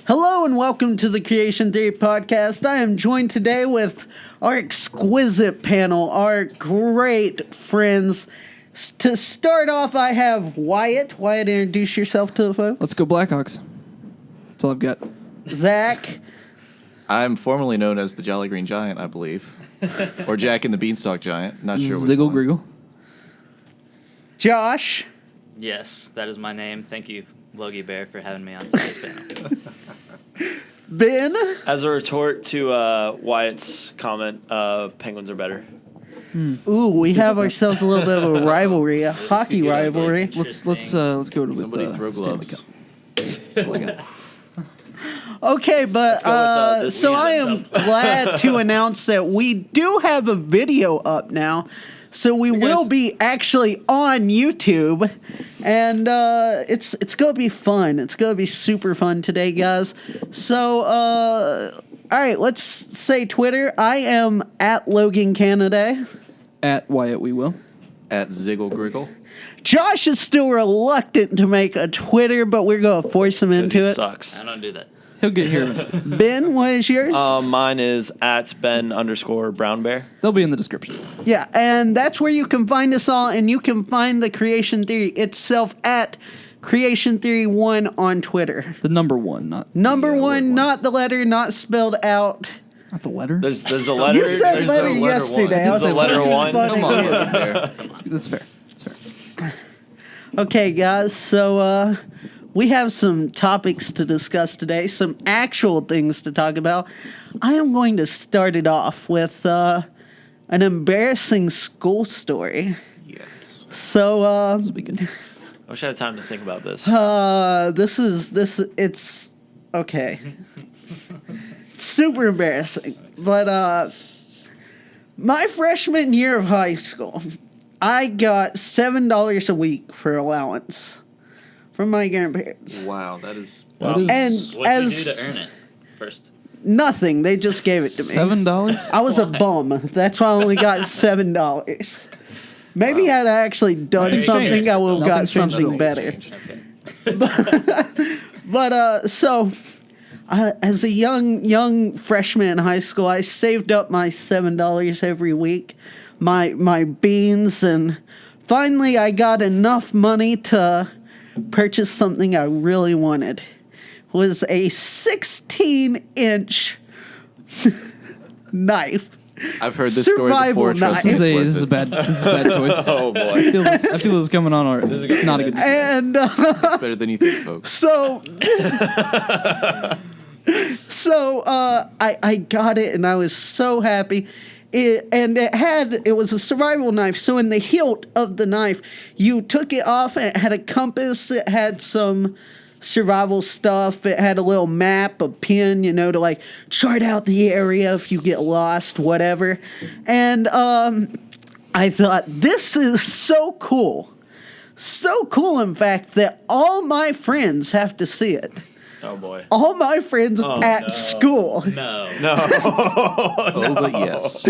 Hello and welcome to the Creation Theory Podcast. I am joined today with our exquisite panel, our great friends. To start off, I have Wyatt. Wyatt, introduce yourself to the folks. Let's go Blackhawks. That's all I've got. Zach. I'm formerly known as the Jolly Green Giant, I believe. Or Jack and the Beanstalk Giant. Not sure which Ziggle one. Griggle. Josh. Yes, that is my name. Thank you, Logie Bear, for having me on today's panel. Ben. As a retort to Wyatt's comment, penguins are better. Ooh, we have ourselves a little bit of a rivalry, a hockey good rivalry. Let's go with Somebody throw gloves. That's all I got. Okay, but go with, this so I season. am glad to announce that we do have a video up now. So we will be actually on YouTube, and it's going to be fun. It's going to be super fun today, guys. So, all right, let's say Twitter. I am at Logan Canada. At Wyatt We Will. At Ziggle Griggle. Josh is still reluctant to make a Twitter, but we're going to force him into He it. sucks. I don't do that. He'll get here eventually. Ben, what is yours? Mine is at Ben_Brown They'll be in the description. Yeah, and that's where you can find us all, and you can find the Creation Theory itself at Creation Theory 1 on Twitter. The number one, not Number the one, word not the letter, not spelled out. Not the letter. There's a letter. You said there's letter the yesterday. I was There's a like, letter what one. the fuck Come is on, this? Logan Bear. That's fair. That's fair. Okay, guys, so we have some topics to discuss today, some actual things to talk about. I am going to start it off with an embarrassing school story. Yes. So, This will be good. I wish I had time to think about this. it's okay. Super embarrassing. But my freshman year of high school, I got $7 a week for allowance from my grandparents. Wow, that is... That is And What did you as do to earn it first? nothing, they just gave it to me. $7. I was a bum. That's why I only got $7. Maybe had I actually done Nothing's something, changed. I would have got Nothing's changed at something all. better. Okay. But so, as a young freshman in high school, I saved up my $7 every week, my beans, and finally I got enough money to purchase something I really wanted. It was a 16-inch knife. I've heard this story Survival before. Trust knife. me, This is a bad choice. Oh boy. I feel this is coming on already. It's not a good decision. And It's better than you think, folks. So I got it, and I was so happy. It was a survival knife. So in the hilt of the knife, you took it off, and it had a compass. It had some survival stuff. It had a little map, a pin, to like chart out the area if you get lost, whatever. And I thought, this is so cool. So cool, in fact, that all my friends have to see it. Oh boy. All my friends at school. No. Oh, but yes.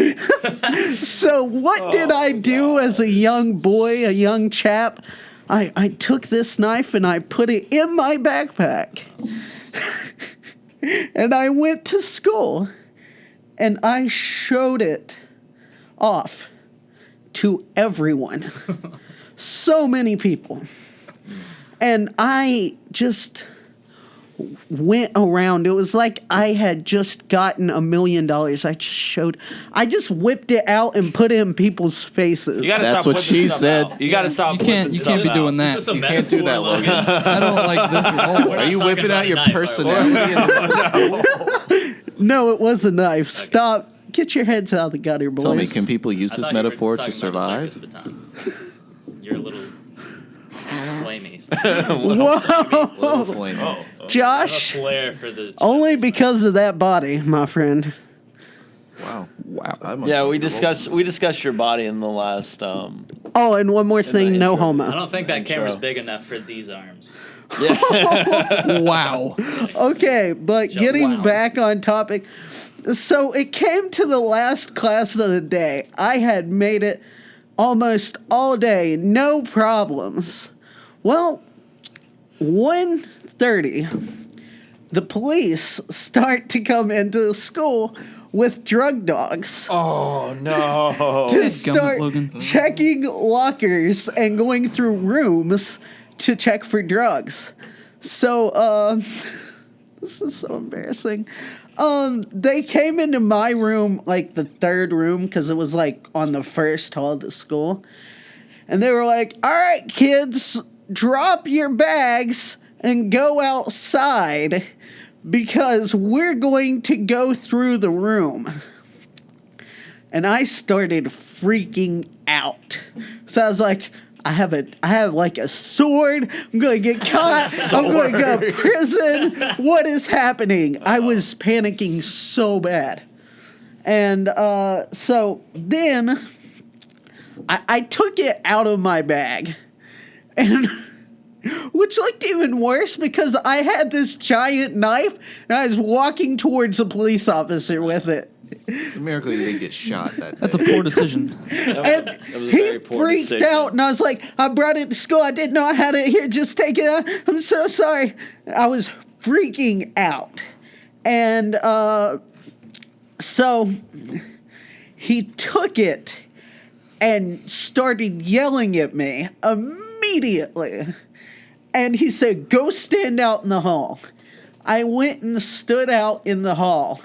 So what did I do as a young boy, a young chap? I took this knife and I put it in my backpack. And I went to school. And I showed it off to everyone. So many people. And I just went around. It was like I had just gotten $1 million. I just whipped it out and put it in people's faces. You gotta That's stop what whipping she stuff said. out. You gotta stop. You can't whipping be stuff doing out. that. Is this a You can't do that, metaphor, Logan. I don't like this at all. We're Are not you talking whipping about out a your knife, personality? No, it was a knife. Stop. Get your heads out of the gutter, boys. Tell me, can people use I this thought you were metaphor to talking about a survive? circus baton. You're a little flamey. Whoa. Little flame. I have a Josh, flair for the only because of that body, my friend. Wow. Wow. Yeah, we discussed your body in the last. Oh, and one more thing, the no intro. I homo. don't think that camera's Intro. big enough for these arms. Yeah. Wow. Okay, but Just getting wow. back on topic. So it came to the last class of the day. I had made it almost all day, no problems. Well, 1:30, the police start to come into the school with drug dogs Oh no. to Dadgummit, start Logan. checking lockers and going through rooms to check for drugs. So, this is so embarrassing. They came into my room, like the third room, because it was like on the first hall of the school. And they were like, all right, kids, drop your bags and go outside because we're going to go through the room. And I started freaking out. So I was like, I have like a sword. I'm going to get caught. I'm going to go to prison. What is happening? I was panicking so bad. And so then I took it out of my bag. And which looked even worse because I had this giant knife and I was walking towards a police officer with it. It's a miracle you didn't get shot that day. That's a poor decision. And That was a he very poor freaked decision. out, and I was like, I brought it to school. I didn't know I had it here. Just take it out. I'm so sorry. I was freaking out. And so he took it and started yelling at me immediately. And he said, go stand out in the hall. I went and stood out in the hall.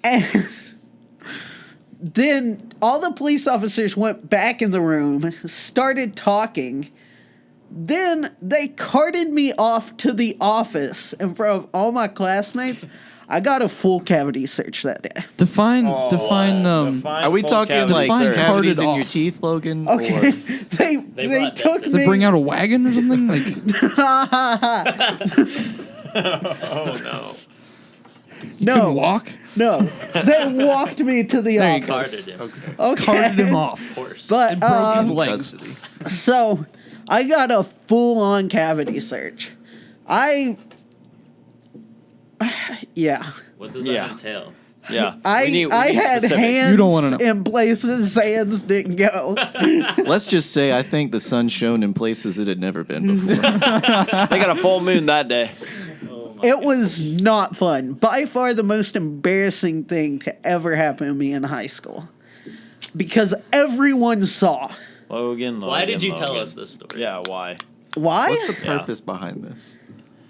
And then all the police officers went back in the room, started talking. Then they carted me off to the office in front of all my classmates. I got a full cavity search that day. Define. Are we full talking cavity like Define search. cavities carted in your off. teeth, Logan? Okay, Or they brought took dentists. They me. bring out a wagon or something? Like, Oh no. you No. couldn't walk? No, they walked me to the There you go. office. Carded him. okay. Okay, Carted him off. Of course. But It broke his legs. Custody. so I got a full-on cavity search. Yeah. What does Yeah. that entail? Yeah. I We need had specifics. hands You don't wanna know. in places hands didn't go. Let's just say I think the sun shone in places it had never been before. They got a full moon that day. It was not fun. By far the most embarrassing thing to ever happen to me in high school. Because everyone saw. Logan. Why did you tell Logan. us this story? Yeah, why? Why? What's the purpose behind this?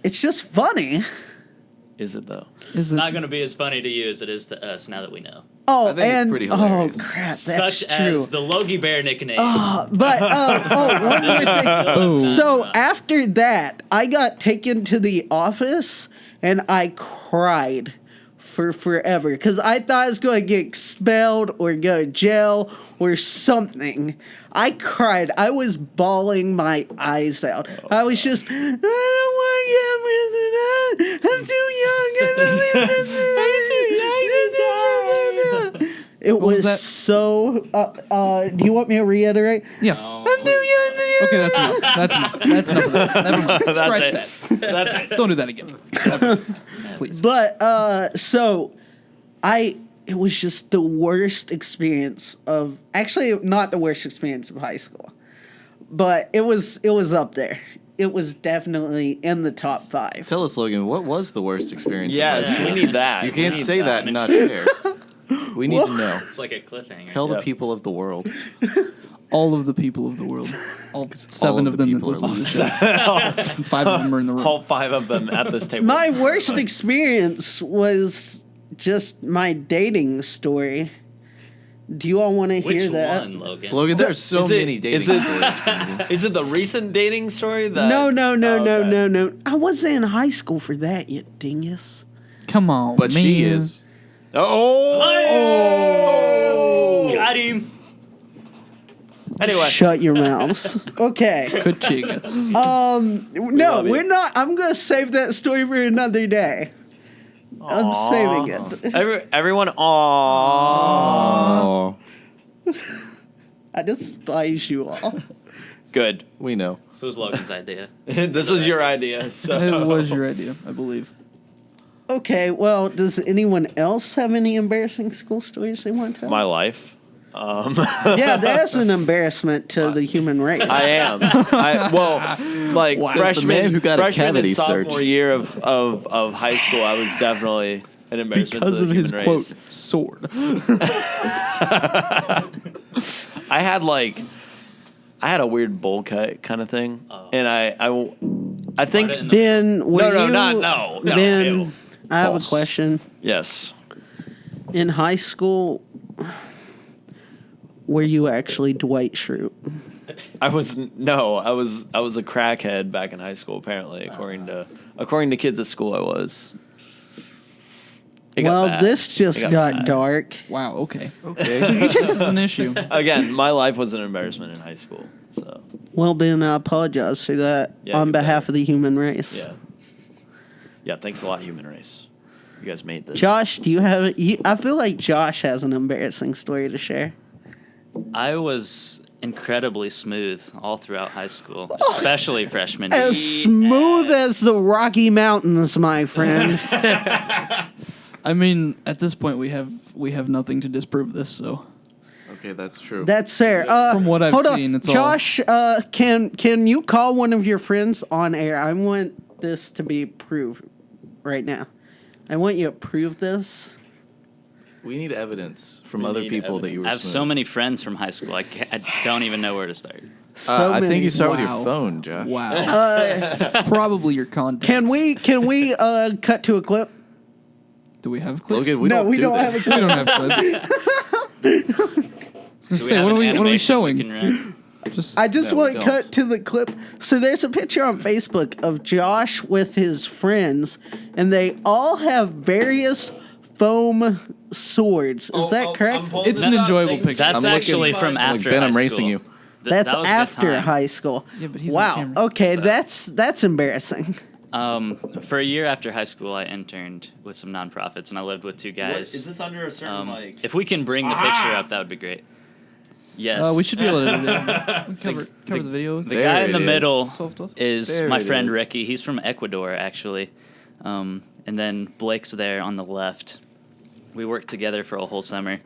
It's just funny. Is it though? Is It's it? not going to be as funny to you as it is to us now that we know. Oh, I think it's and pretty oh hilarious. crap, that's Such true. as the Logie Bear nickname. But one more thing. Oh. So after that, I got taken to the office and I cried for forever because I thought I was going to get expelled or go to jail or something. I cried. I was bawling my eyes out. I was just, I don't want to get prison. I'm too young. I'm too young. It What was was that? so. Do you want me to reiterate? Yeah. Oh, I'm too young. Okay, that's enough. That's enough. That's enough of that. Never mind. Scratch it. that. That's it. Don't do that again. Ever. Please. But so it was just the worst experience of, actually not the worst experience of high school, but it was up there. It was definitely in the top 5. Tell us, Logan, what was the worst experience of Yes, high school? we need that. You We can't need say that and not share. We need to know. It's like a cliffhanger. Tell the Yep. people of the world. All of the people of the world. All 7 of of the them that people are listen to the show. And 5 of them are in the room. All 5 of them at this table. My worst experience was just my dating story. Do you all want to Which hear that? one, Logan? Logan, there's so Is it- many dating is it- stories from you. Is it the recent dating story that? No. Oh, okay. No. I wasn't in high school for that, you dingus. Come on, But man. she is. Oh! Got him. Anyway, Shut your mouths. Okay. Kachiga. No, love you. we're not. I'm going to save that story for another day. I'm saving it. everyone. Aww. Oh, I despise you all. Good. we know. This was Logan's idea. This was your idea. So. It was your idea, I believe. Okay, well, does anyone else have any embarrassing school stories they want to tell? My life. Yeah, that's an embarrassment to the human race. I am. Like Says the freshman, man who got a freshman cavity and sophomore search. year of high school, I was definitely an embarrassment Because to the of his human quote race. sword. I had a weird bowl cut kind of thing, and I think Part it in the- Ben, were No, you, no. Ben, Ew. I have False. a question. yes. In high school, were you actually Dwight Schrute? I was a crackhead back in high school. Apparently, according to kids at school, I was. It got Well, bad. this just It got bad. dark. Wow. Okay. Okay. This is an issue. Again, my life was an embarrassment in high school. So Well, Ben, I apologize for that Yeah, on you behalf bet. of the human race. yeah. Thanks a lot, human race. You guys made this. Josh, do you have? I feel like Josh has an embarrassing story to share. I was incredibly smooth all throughout high school, especially freshman year. As smooth as the Rocky Mountains, my friend. I mean, at this point, we have nothing to disprove this. So Okay, that's true. That's fair. From what I've hold seen, on. it's all- Josh, can you call one of your friends on air? I want this to be proved right now. I want you to prove this. We need evidence from We other need people that you were I have smooth. so many friends from high school. I don't even know where to start. I many. think you start with Wow. your phone, Josh. wow. Probably your content. Can we cut to a clip? Do we have clips? Logan, we No, don't we do don't have this. a We don't have clips. I was gonna Do say, have what an are we animation showing? we can run? Just I just No, we want to don't. cut to the clip. So there's a picture on Facebook of Josh with his friends, and they all have various foam swords. Is that correct? It's an enjoyable picture. That's I'm looking- actually from Like, after Ben, high I'm racing school. you. That's that was a good after time. high school. Yeah, but he's on wow. camera. Okay, So- that's embarrassing. For a year after high school, I interned with some nonprofits, and I lived with two guys. Is this under a certain If we can bring the picture up, that would be great. Yes. we should be able to do that. We cover the video. The There guy in it the is. middle 12. is There my it friend is. Ricky. He's from Ecuador, actually. And then Blake's there on the left. We worked together for a whole summer.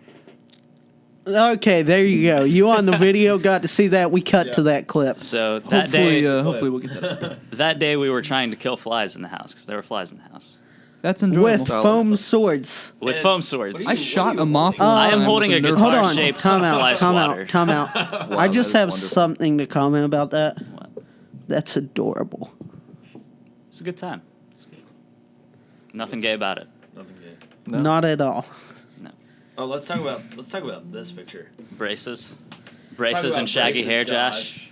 Okay, there you go. You on the video got to see that. We cut to that clip. So that Hopefully, day, hopefully we'll get that. that day we were trying to kill flies in the house because there were flies in the house That's enjoyable. With foam swords. with foam swords. I shot a moth. I one am time holding with a Nerf guitar Hold on. shaped Time fly out. Time swatter. out. Time out. Wow, I just that have is wonderful. something to comment about that. What? That's adorable. It's a good time. Nothing gay about it. No. Not at all. Oh, let's talk about this picture. Braces, Talk braces, about and shaggy braces, hair, Josh.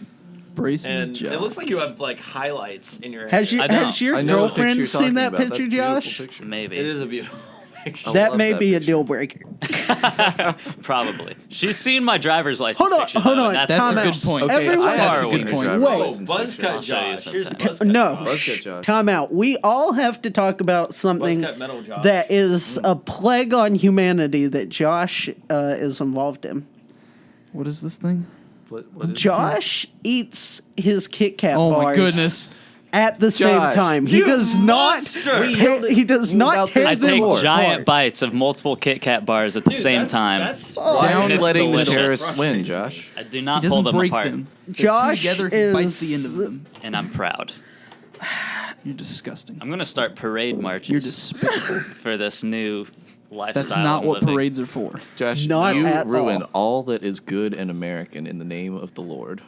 braces. And Josh. it looks like you have like highlights in your hair. Has I don't. has your I know the picture girlfriend you're seen talking that about. That's picture, a beautiful Josh? picture. Maybe. It is a beautiful picture. I That love may that be a picture. deal breaker. Probably. She's seen my driver's license Hold on, picture. hold though, on, and that's That's a time good out. point. Okay, Everyone- I had Far to away. see your Wait. driver's Whoa, license buzz picture. cut I'll show you Josh. Here's sometime. buzz cut No, Josh. Buzz cut Josh. time out. We all have to talk about something Buzz cut metal Josh. that is a plague on humanity that Josh is involved in. What is this thing? What is Josh eats his Kit Kat Oh bars my goodness! at the same Josh, time. He you does not. monster! He does not About tear this I them take Lord. giant apart. bites of multiple Kit Kat bars at the same time. Why Oh, are you It's letting the delicious. terrorists win, Josh? I do He not pull doesn't them break apart, them. They're two Josh together, he bites the end of is- them. and I'm proud. You're disgusting. I'm gonna start parade marches You're despicable. for this new lifestyle. That's not I'm what living. parades are for. Josh, Not you at ruin all. all that is good and American in the name of the Lord.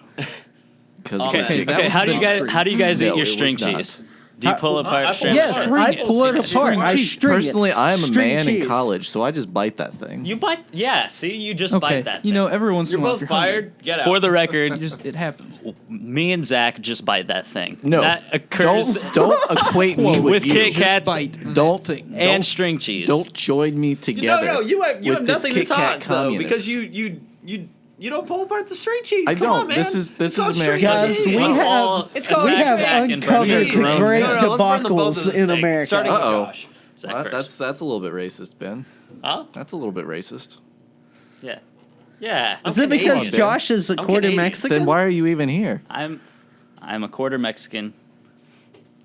Because Okay, Okay, that Okay, was how do you pretty guys how do you guys No, eat your it was string not. cheese? Do you pull I apart pull string Yes, cheese? String I it. pull it It's apart. string I cheese. string it. Personally, I am a String man in cheese. college, so I just bite that thing. You bite? Yeah. See, you just Okay, bite that. you know, thing. every once You're in a while, both if you're hungry, fired. Get out. For the record, it happens. me and Zach just bite that thing. No, that occurs don't equate me With with you. Kit Kats Bite that Don't thing. and string cheese. Don't join me together. No, you have with this nothing to Kit Kat talk though communist. because you don't pull apart the string cheese. I Come don't. on, man. This is It's called American. string Guys, cheese. we Let's have- all It's called We attack have Zach and uncovered Brendan. Cheese. some grown great men. let's burn them both debacles at the in stake, America. starting with Uh-oh. Josh. Zach Well, first. that's a little bit racist, Ben. Huh? That's a little bit racist. Yeah. Yeah. Is it because Canadian. Josh is a quarter Canadian. Mexican? Then why are you even here? I'm a quarter Mexican.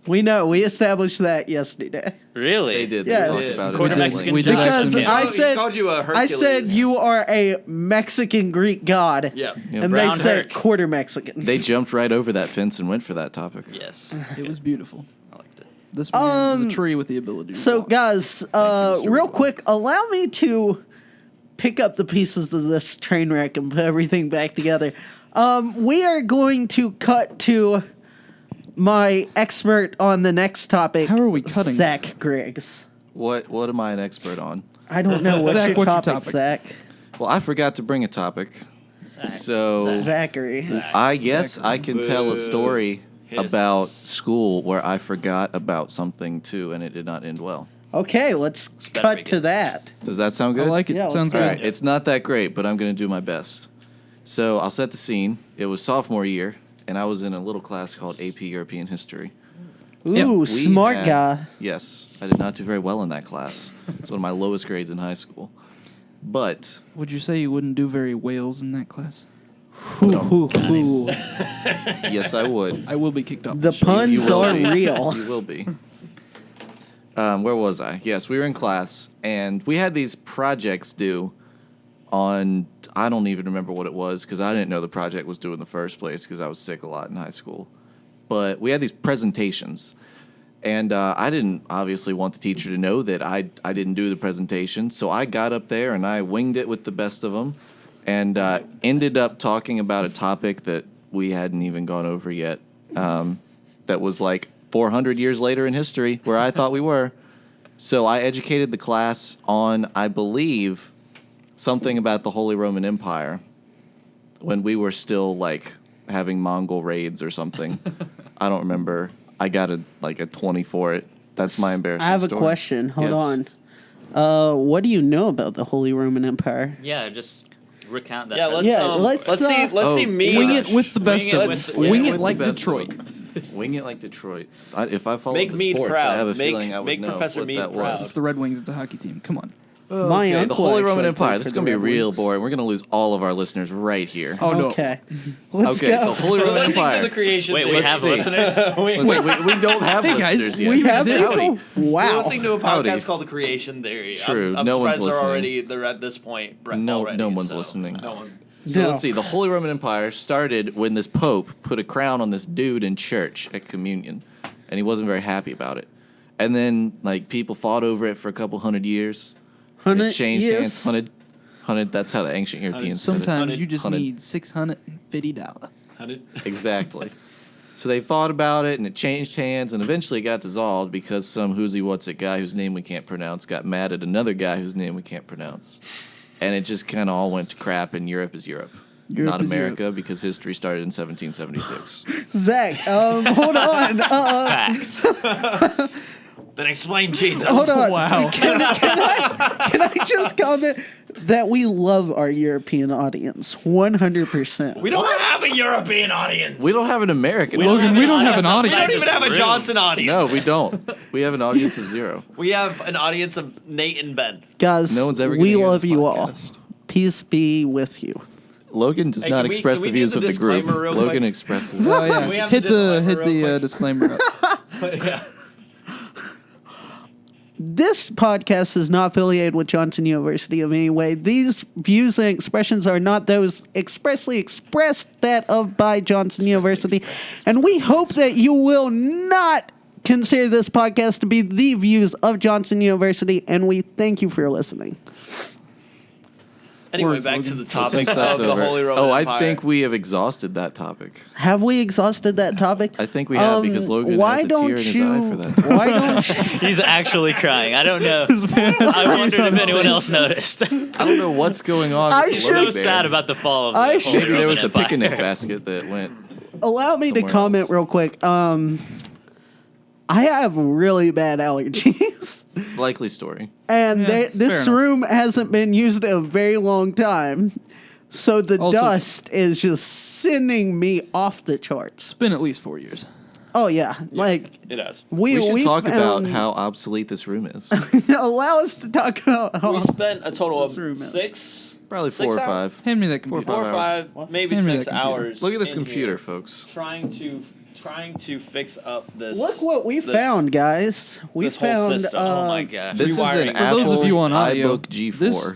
We know. We established that yesterday. Really? They did. Yes. They talked about it. Quarter at Mexican length. We did Because actually. I He said, called you a I Hercules. said you are a Mexican Greek god. Yeah. Yeah, And Brown they said Herc. quarter Mexican. They jumped right over that fence and went for that topic. Yes. It was beautiful. I liked it. This man is a tree with the ability to So, walk. guys, Mr. real Whitlock. quick, allow me to pick up the pieces of this train wreck and put everything back together. We are going to cut to my expert on the next topic. How are we cutting? Zach Griggs. What am I an expert on? I don't know. What's, Zach, your, what's your topic, topic? Zach? Well, I forgot to bring a topic. So Zachary. I guess I can tell a story Hiss. about school where I forgot about something too, and it did not end well. Okay, let's better be cut to good. that. Does that sound I good? like it. Yeah, Sounds let's All good. right, it's not that great, but I'm going to do my best. So I'll set the scene. It was sophomore year, and I was in a little class called AP European History. Ooh, We smart had- guy. Yes, I did not do very well in that class. It's one of my lowest grades in high school. But Would you say you wouldn't do very Wales in that class? Ooh. yes, I would. I will be kicked off. The show. puns will are be. real. You will be. Where was I? Yes, we were in class, and we had these projects due on, I don't even remember what it was, because I didn't know the project was due in the first place, because I was sick a lot in high school. But we had these presentations, and I didn't obviously want the teacher to know that I didn't do the presentation, so I got up there and I winged it with the best of them, and ended up talking about a topic that we hadn't even gone over yet, that was like 400 years later in history, where I thought we were. So I educated the class on, I believe, something about the Holy Roman Empire when we were still like having Mongol raids or something. I don't remember. I got a 20 for it. That's my embarrassing I have a story. question. Hold Yes. on. What do you know about the Holy Roman Empire? Yeah, just recount that. Yeah, let's Yeah, let's let's, see Oh, me Wing it with the best it of with it. the- Wing yeah, it with like the best of Detroit. Wing it like Detroit. If I followed Make the Meade sports, proud. I have a Make- feeling I would make know Professor what Meade that proud. It's was. the Red Wings. It's a hockey team. Come on. My Okay, the uncle Holy Roman actually Empire. played This is for going to the be Red real Wings. boring. We're going to lose all of our listeners right here. Oh no. Okay. Let's Okay, go. the Holy Roman Listening to Empire. the creation. Wait, we theory. have see. listeners? we, We don't have Hey, guys, listeners yet. We have exist. people? We're Wow. listening to a podcast Howdy. called The Creation Theory. True, I'm no one's surprised listening. they're at this point. No- already, no one's so listening. No one. So No. let's see. The Holy Roman Empire started when this Pope put a crown on this dude in church at communion, and he wasn't very happy about it. And then, like, people fought over it for a couple hundred years. And 100 it changed years? hands. Hundred. That's how the ancient Europeans said it. Sometimes you just Hunted. need $650. How did? Exactly. So they fought about it, and it changed hands, and eventually it got dissolved because some who's-he what's-it guy whose name we can't pronounce got mad at another guy whose name we can't pronounce. And it just kind of all went to crap, and Europe is Europe. Europe Not is America, because history started in 1776. Zach, hold on. Fact. Then explain Jesus. Hold on. Wow. Can I just comment that we love our European audience 100%. We don't have a European audience. We don't have an American Logan, audience. we don't have an We don't audience. even have a Rude. Johnson audience. No, we don't. We have an audience of 0. We have an audience of Nate and Ben. Guys, No one's ever gonna we hear love this you all. podcast. Peace be with you. Logan does Hey, not can we- express can the we do views the of the group. disclaimer real Logan quick? expresses. Oh, We yeah. have Hit the the disclaimer real disclaimer up. Yeah. This podcast is not affiliated with Johnson University in any way. These views and expressions are not those expressly expressed that of by Johnson University. And we hope that you will not consider this podcast to be the views of Johnson University. And we thank you for listening. Anyway, Words, back Logan. to the So topic since of that's the over. Holy Roman I Empire. think we have exhausted that topic. Have we exhausted that topic? I think we have because Logan why has a don't tear in his you, eye for that. Why don't you? He's actually crying. I don't know. I wondered if anyone else noticed. I don't know what's going on. I with should- Logan so there. sad about the fall of the I Holy should- Maybe there Roman was a Empire. picnic basket that went. Allow me to Somewhere comment else. real quick. I have really bad allergies. Likely story. And Yeah, fair this enough. room hasn't been used in a very long time. So the Also- dust is just sending me off the charts. It's been at least 4 years. Oh, yeah. Like, it has. We should talk about found- how obsolete this room is. Allow us to talk about how. We spent a total This room of is. 6, Probably 6 4 or hours? 5. Hand me that 4 or computer. 4 or 5 hours. 5, maybe Hand me 6 that computer. hours. Look at this in computer, here folks. Trying to trying to fix up this. Look what we this- found, guys. We this whole found. system. Oh my gosh. This is Rewiring. an For Apple those of you on audio, iBook G4. this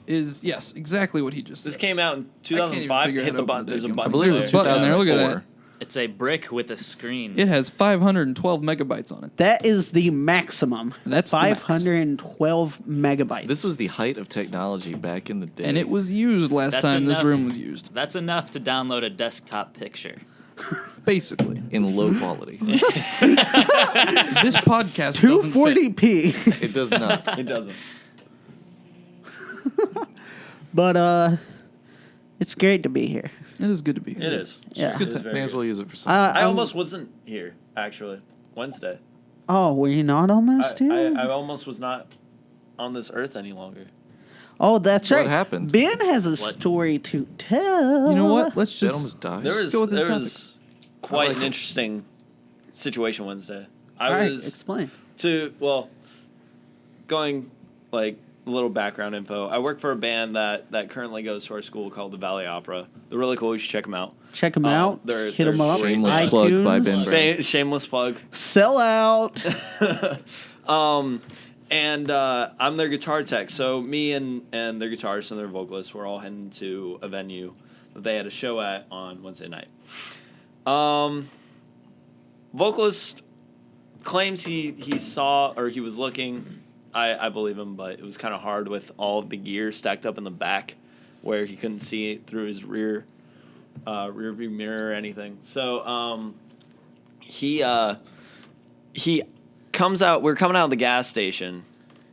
is yes, exactly what he just said. This came out in can't even 2005. figure Hit out the how button. to There's a open it. button. I believe it was There's a button there, look at 2004. It's a brick with a screen. It has 512 megabytes on it. That is the maximum. That's the max. 512 megabytes. This was the height of technology back in the day. And it was used last That's time this enough. room was used. That's enough to download a desktop picture. Basically. in low quality. This podcast doesn't fit. 240p. It does not. It doesn't. But it's great to be here. It is good to be here. It is. Yeah. It's good It is time. very May as good. well use it for something. I I'm- almost wasn't here actually. Wednesday. Oh, were you not almost here? I almost was not on this earth any longer. Oh, that's What right. happened? Ben has a What? story to tell. You know what? Let's Did just almost die. There was go with this there topic. was quite like an it. interesting situation Wednesday. I All right, was explain. going like a little background info. I work for a band that currently goes to our school called the Valley Opera. They're really cool. You should check them out. Check them out. they're- Hit them they're up. Shameless iTunes. plug by Ben Brown. Shameless plug. Sell out. And I'm their guitar tech. So me and their guitarist and their vocalist were all heading to a venue that they had a show at on Wednesday night. Vocalist claims he saw or he was looking. I believe him, but it was kind of hard with all of the gear stacked up in the back where he couldn't see it through his rear view mirror or anything. So he comes out. We're coming out of the gas station,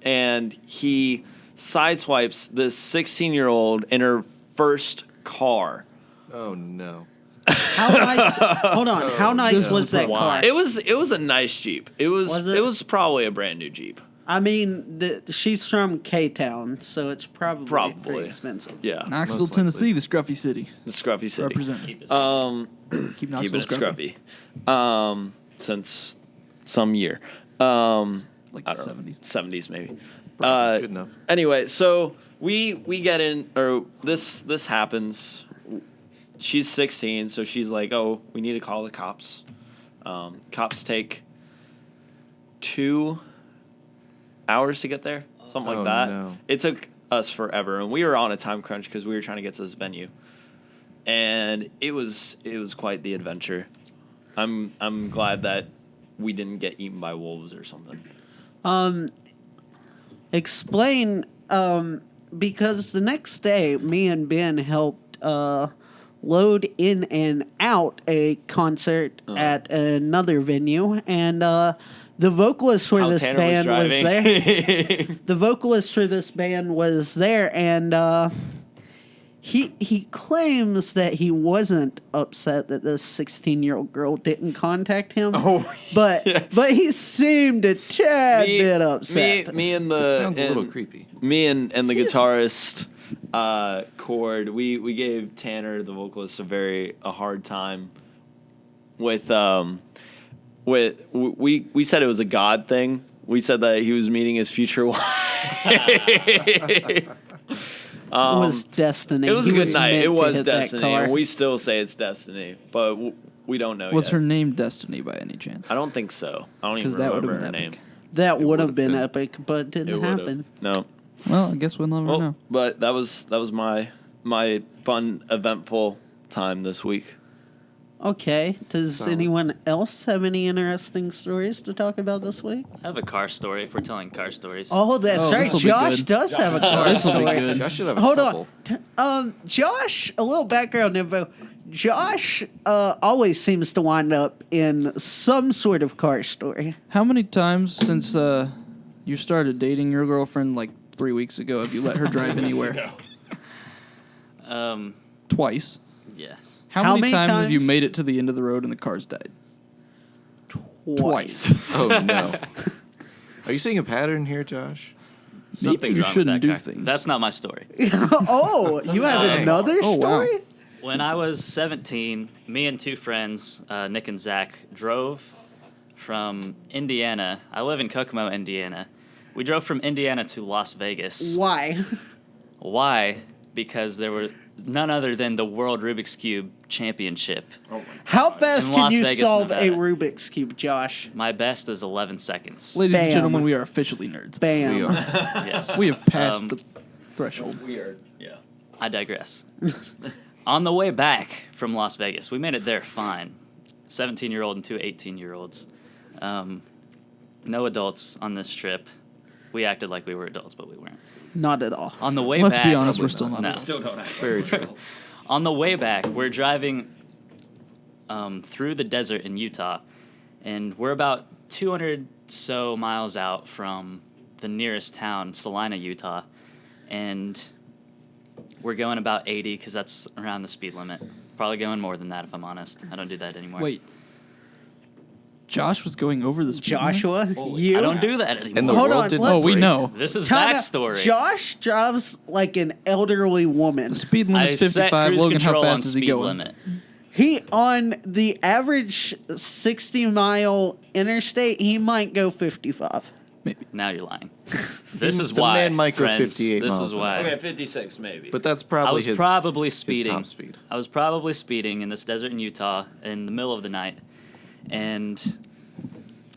and he sideswipes this 16-year-old in her first car. Oh no. How nice? Hold on. How nice This is was that why. car? It was a nice Jeep. It Was it? was probably a brand new Jeep. I mean, she's from K-Town, so it's probably Probably. pretty expensive. Yeah, Knoxville, Most Tennessee, the scruffy city. the scruffy city. Represent. Keep it Keep Keeping Knoxville it scruffy. scruffy. Since some year. Like I the don't know, 70s. 70s maybe. Good enough. Anyway, so we get in, or this happens. She's 16, so she's like, "Oh, we need to call the cops." Cops take 2 hours to get there, something Oh, like that. no. It took us forever, and we were on a time crunch because we were trying to get to this venue, and it was quite the adventure. I'm glad that we didn't get eaten by wolves or something. Explain, because the next day, me and Ben helped load in and out a concert at another venue, and the vocalist for How this Tanner band was driving. there. The vocalist for this band was there, and he claims that he wasn't upset that this 16-year-old girl didn't contact him. Oh, but yeah. but he seemed a tad bit upset. Me and This sounds a little creepy. Me and the guitarist Cord, we gave Tanner the vocalist a hard time with we said it was a God thing. We said that he was meeting his future wife. It was destiny. It was He a good night. meant It to was hit that destiny, car. and we still say it's destiny, but we don't know Was yet. her name Destiny by any chance? I don't think so. I don't even Because that would remember have her been name. epic. That would have would've been been. epic, but It didn't would've. happen. No. Well, I guess we'll never Well, know. but that was my fun, eventful time this week. Okay. Does Solid. anyone else have any interesting stories to talk about this week? I have a car story if we're telling car stories. Oh, that's Oh, right. this'll be Josh good. does have a car This'll be story. good. I should have a Hold couple. on. Josh, a little background info. Josh always seems to wind up in some sort of car story. How many times since you started dating your girlfriend like 3 weeks ago have you let her drive anywhere? Twice. Yes. How many times have you made it to the end of the road and the car's died? Twice. Oh no. Are you seeing a pattern here, Josh? Something's you wrong shouldn't with that do car. things. That's not my story. Oh, you have Okay. another Oh, wow. story? When I was 17, me and 2 friends, Nick and Zach, drove from Indiana. I live in Kokomo, Indiana. We drove from Indiana to Las Vegas. Why? Why? Because there none other than the World Rubik's Cube Championship. How fast In can Las you Vegas, solve a Nevada. Rubik's Cube, Josh? My best is 11 seconds. Ladies Bam. and gentlemen, we are officially nerds. Bam. We are. Yes. We have passed Um, the threshold. Weird. Yeah. I digress. On the way back from Las Vegas, we made it there fine. 17-year-old and two 18-year-olds. No adults on this trip. We acted like we were adults, but we weren't. Not at all. On the way Let's back, be honest, we're Probably still not. not. No. Still don't have Very true. On the way back, we're driving through the desert in Utah, and we're about 200 so miles out from the nearest town, Salina, Utah, and we're going about 80 because that's around the speed limit. Probably going more than that if I'm honest. I don't do that anymore. Wait. Josh was going over the speed limit? Joshua, Holy- you. I don't do that anymore. And the Hold world on, didn't let's- Oh, we break. know. This is Time out. backstory. Josh drives like an elderly woman. The speed I limit's set 55. cruise Logan, how control on fast is he speed going? limit. He, on the average 60-mile interstate, he might go 55. Maybe. Now you're lying. This is The why, man might go friends, 58 this miles is an why. Okay, 56 maybe. But that's I probably was his probably his speeding. top speed. I was probably speeding in this desert in Utah in the middle of the night, and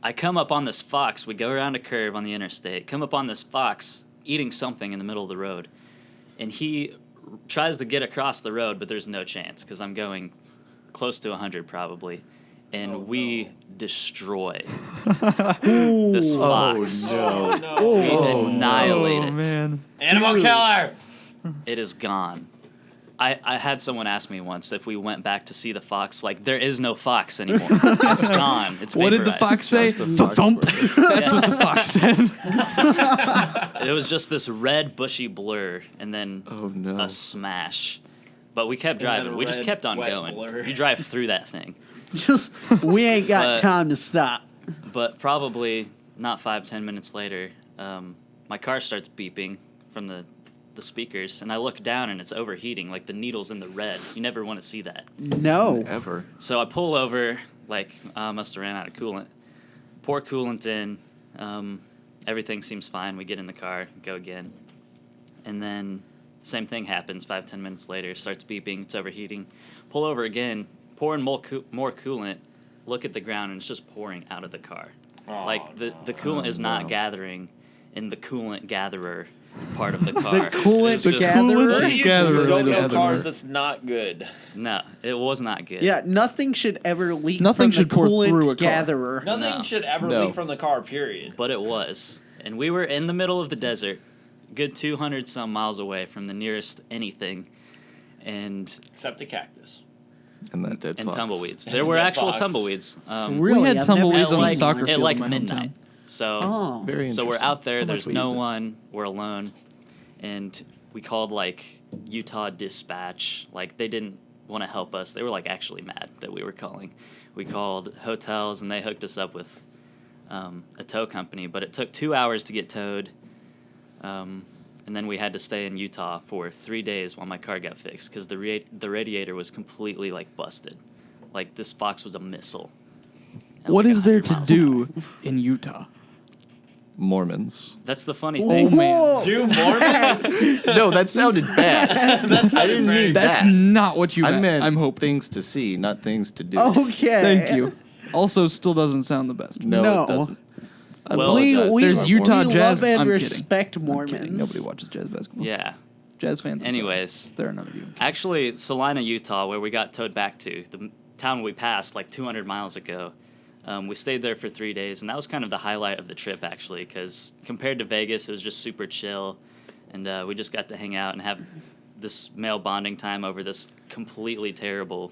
I come up on this fox. We go around a curve on the interstate. Come up on this fox eating something in the middle of the road, and he tries to get across the road, but there's no chance because I'm going close to 100 probably, and we destroy this fox. oh no. We annihilate Oh, it. man. Animal killer. It is gone. I had someone ask me once if we went back to see the fox. Like, there is no fox anymore. It's gone. It's What did the vaporized. fox say? Josh the The fox thump. burger. That's what the fox said. It was just this red bushy blur and then Oh, no. a smash. But we kept then driving. a We just red, kept on wet going. blur. You drive through that thing. Just, we ain't got But- time to stop. But probably not 5-10 minutes later, my car starts beeping from the speakers, and I look down and it's overheating, like the needle's in the red. You never want to see that. No. Ever. So I pull over, like, I must have ran out of coolant. Pour coolant in. Everything seems fine. We get in the car, go again. And then same thing happens 5-10 minutes later. Starts beeping. It's overheating. Pull over again. Pour in more coolant. Look at the ground, and it's just pouring out of the car. Oh, like, the no. coolant is not no. gathering in the coolant gatherer part of the car. coolant It's just- gatherer? Those of you Gatherer, who don't know gatherer. cars, that's not good. No, it was not good. Yeah, nothing should ever leak Nothing from should the pour coolant through a car. gatherer. Nothing No. should ever No. leak from the car, period. But it was. And we were in the middle of the desert, good 200 some miles away from the nearest anything, and Except a cactus. And that dead and fox. tumbleweeds. And There were dead actual fox. tumbleweeds. Really? We had I've never tumbleweeds at on the like, soccer at field like in my midnight. hometown. So Oh. Very so we're interesting. out there. So There's much we no did. one. We're alone, and we called like Utah Dispatch. Like they didn't want to help us. They were like actually mad that we were calling. We called hotels, and they hooked us up with a tow company. But it took 2 hours to get towed. And then we had to stay in Utah for 3 days while my car got fixed because the radiator was completely like busted. Like this fox was a missile. at, What like, is there 100 to miles an do hour. in Utah? Mormons. That's the funny Oh, thing. man. Do Mormons? No, that sounded bad. I didn't mean That's that. not what you I meant. meant I'm hoping. things to see, not things to do. Okay. Thank you. Also, still doesn't sound the best. No, No. it doesn't. I Well, apologize. There's to Utah our we Jazz. love and I'm respect kidding. Mormons. I'm kidding. Nobody watches jazz basketball. Yeah. Jazz fans. I'm sorry. Anyways, There are none of you. actually, Salina, Utah, where we got towed back to, the town we passed like 200 miles ago, we stayed there for 3 days, and that was kind of the highlight of the trip, actually, because compared to Vegas, it was just super chill, and we just got to hang out and have this male bonding time over this completely terrible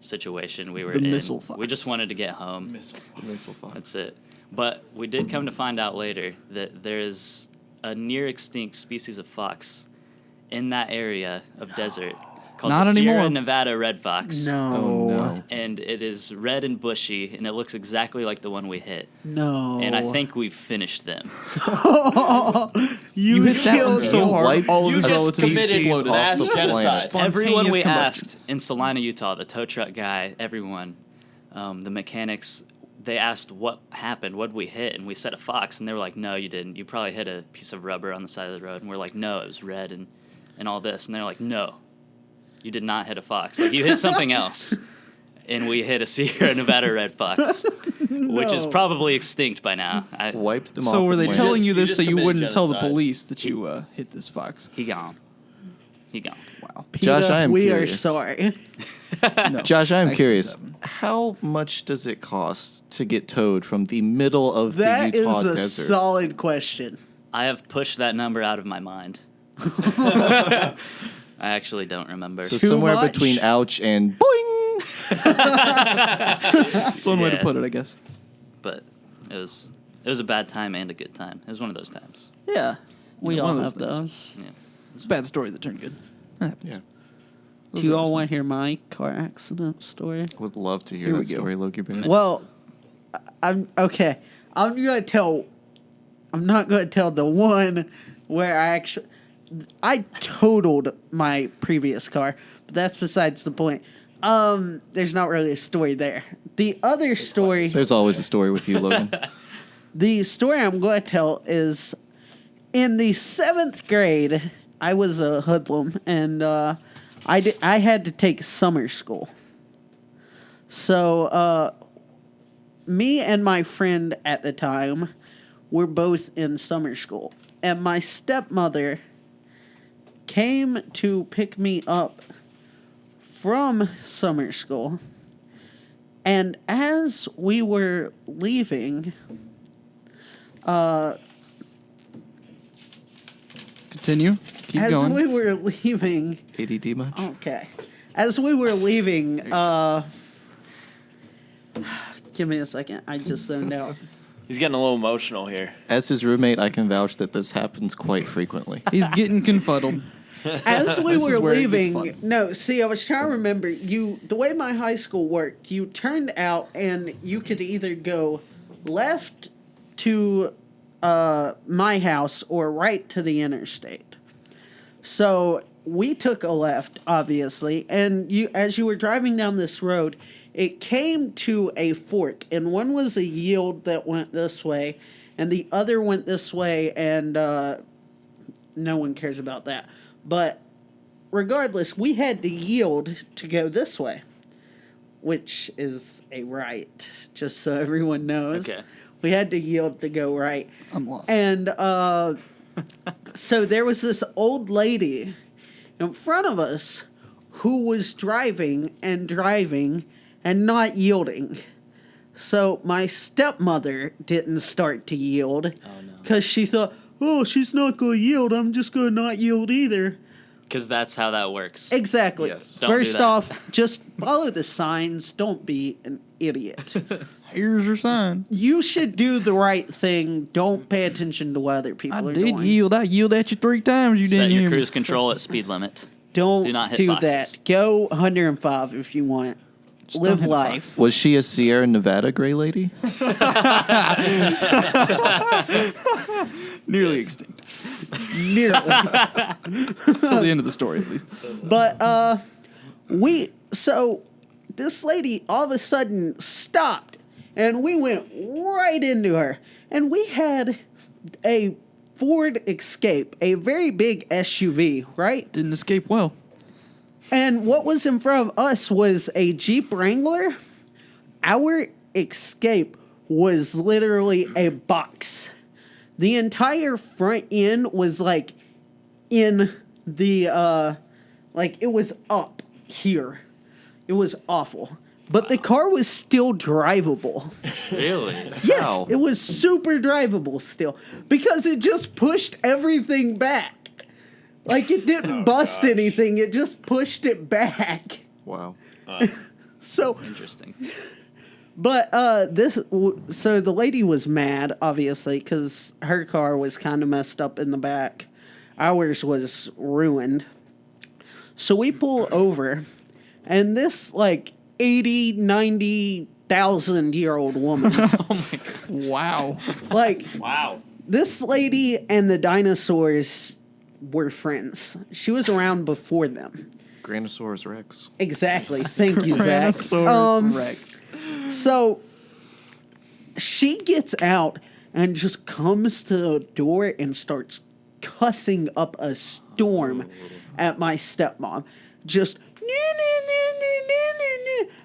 situation we were The in. missile fox. We just wanted to get home. Missile fox. That's it. But we did come to find out later that there is a near extinct species of fox in that area of desert called Not the anymore. Sierra Nevada red fox. No. Oh no. And it is red and bushy, and it looks exactly like the one we hit. No. And I think we've finished them. You hit that one killed so him. hard, Wiped all of You his just relatives committed exploded. mass off the genocide. planet. Everyone we combustion. asked in Salina, Utah, the tow truck guy, everyone, the mechanics, they asked what happened, what did we hit, and we said a fox, and they were like, no, you didn't. You probably hit a piece of rubber on the side of the road. And we're like, no, it was red and all this. And they're like, no, You did not hit a fox. Like, you hit something else. And we hit a Sierra Nevada red fox, which is No. probably extinct by now. Wiped them off. So were the they planet. telling you You this just so you committed wouldn't tell the genocide. police that you hit this fox? He gone. He gone. Wow. Josh, PETA, I am we curious. are sorry. No. Josh, I am Actually, curious. seven. How much does it cost to get towed from the middle of That the is Utah a desert? solid question. I have pushed that number out of my mind. I actually don't remember. So Too somewhere much? between ouch and boing. That's one way to Yeah. put it, I guess. But it was a bad time and a good time. It was one of those times. Yeah, we Yeah, all one have of those those. Yeah. It's a bad story that turned good. That happens. Yeah. Do you all want to hear my car accident story? Would love to hear Here we that go. story, Loki Bennett. Well, I'm okay. I'm gonna tell. I'm not gonna tell the one where I totaled my previous car, but that's besides the point. There's not really a story there. The other story, There's always a story with you, Logan. the story I'm going to tell is in the 7th grade. I was a hoodlum, and I had to take summer school. So me and my friend at the time were both in summer school, and my stepmother came to pick me up from summer school. And as we were leaving, Continue. Keep as going. we were leaving, ADD much? okay, as we were leaving, give me a second, I just zoned out. He's getting a little emotional here. As his roommate, I can vouch that this happens quite frequently. He's getting confuddled. As we This were is where it gets leaving, fun. no, see, I was trying to remember, the way my high school worked, you turned out and you could either go left to my house or right to the interstate. So we took a left, obviously, and as you were driving down this road, it came to a fork, and one was a yield that went this way, and the other went this way, and no one cares about that. But regardless, we had to yield to go this way, which is a right, just so everyone knows. Okay. We had to yield to go right. I'm lost. And so there was this old lady in front of us who was driving and not yielding. So my stepmother didn't start to yield Oh, no. because she thought, oh, she's not going to yield. I'm just going to not yield either. Because that's how that works. Exactly. Yes. Don't do First that. off, just follow the signs. Don't be an idiot. Here's your sign. You should do the right thing. Don't pay attention to what other people I are did doing. yield. I yielded at you 3 times. You Set didn't your hear me. cruise control at speed limit. Don't Do not hit do foxes. that. Go 105 if you want. Just don't Live hit life. fox. Was she a Sierra Nevada gray lady? Nearly extinct. Nearly. Till the end of the story, at least. But so this lady all of a sudden stopped, and we went right into her. And we had a Ford Escape, a very big SUV, right? Didn't escape well. And what was in front of us was a Jeep Wrangler. Our Escape was literally a box. The entire front end was like in the like it was up here. It was awful. But the car was still drivable. Really? Yes, How? it was super drivable still because it just pushed everything back. Like it didn't bust gosh. anything, it just pushed it back. Wow. So, Interesting. but so the lady was mad, obviously, because her car was kind of messed up in the back. Ours was ruined. So we pull over, and this like 80, 90,000-year-old woman, Oh my god. Wow. like Wow. this lady and the dinosaurs were friends. She was around before them. Granosaurus Rex. Exactly. Thank you, Zach. Tyrannosaurus Rex. So she gets out and just comes to the door and starts cussing up a storm at my stepmom. Just,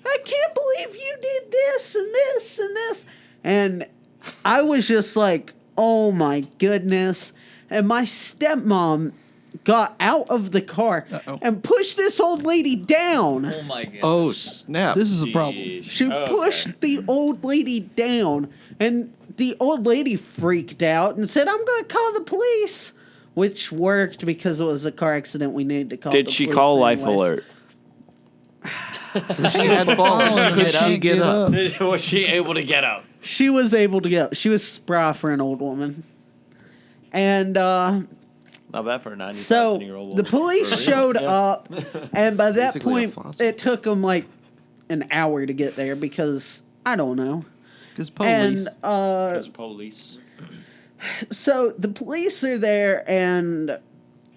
I can't believe you did this and this and this. And I was just like, oh my goodness. And my stepmom got out of the car and pushed this old lady down. Oh my god. Oh, snap. This is a problem. She pushed the old lady down, and the old lady freaked out and said, I'm going to call the police, which worked because it was a car accident we needed to call the Did police. she call Life anyways. Alert? She had fallen. Could she get up? Was she able to get up? She was able to get up. She was spry for an old woman. And Not bad for a 90,000-year-old so woman. the police showed up, and by that Basically a point, fossil. it took them like an hour to get there because, I don't know. Because police. And Because police. so the police are there, and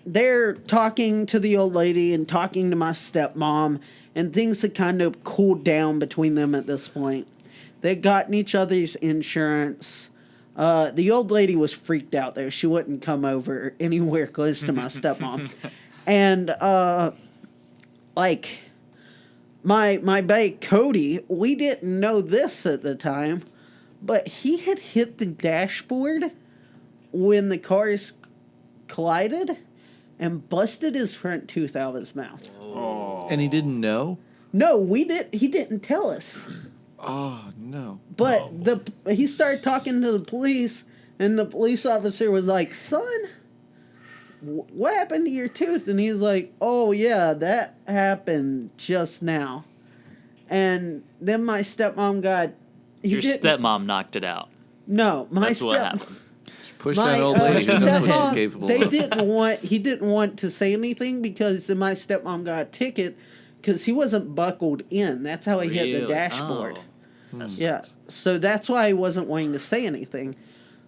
they're talking to the old lady and talking to my stepmom, and things had kind of cooled down between them at this point. They'd gotten each other's insurance. The old lady was freaked out there. She wouldn't come over anywhere close to my stepmom. And, like, my bae, Cody, we didn't know this at the time, but he had hit the dashboard when the cars collided and busted his front tooth out of his mouth. And he didn't know? No, he didn't tell us. Oh, no. But he started talking to the police, and the police officer was like, son, what happened to your tooth? And he's like, oh, yeah, that happened just now. And then my stepmom got... Your stepmom knocked it out. No, That's what happened. Push that old lady who knows what she's stepmom, capable they of. he didn't want to say anything because then my stepmom got a ticket because he wasn't buckled in. That's how he hit the Really? dashboard. Oh, that Yeah, sucks. so that's why he wasn't wanting to say anything.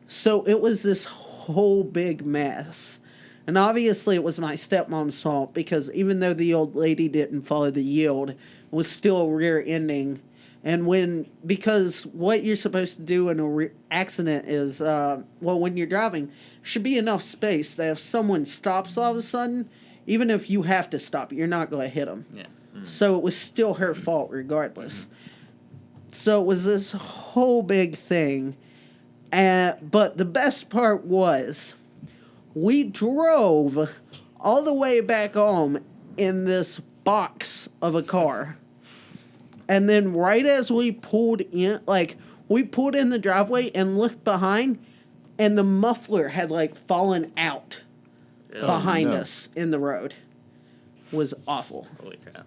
So it was this whole big mess. And obviously it was my stepmom's fault because even though the old lady didn't follow the yield, it was still a rear ending. And because what you're supposed to do in a accident is, when you're driving, should be enough space that if someone stops all of a sudden, even if you have to stop, you're not going to hit them. Yeah. So it was still her fault regardless. So it was this whole big thing. But the best part was we drove all the way back home in this box of a car. And then right as we pulled in, we pulled in the driveway and looked behind, and the muffler had, fallen out behind no. us in the road. It was awful. Holy crap.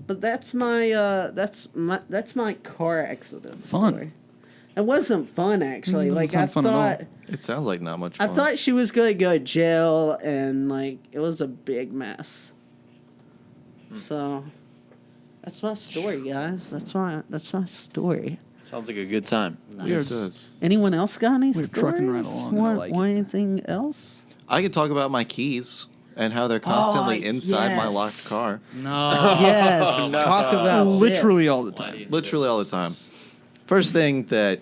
But that's my car accident Fun. story. It wasn't fun actually. Doesn't Like I sound fun at all. thought, It sounds like not much I fun. thought she was gonna go to jail, and it was a big mess. So, that's my story, guys. That's my story. Sounds like a good time. Yeah, it does. Anyone else got any We're stories? trucking right along, and I like it. Want anything else? I could talk about my keys and how they're constantly inside my yes. locked car. No. Yes. no. Talk about Literally this. all the Why do time. you do Literally all the time. First thing that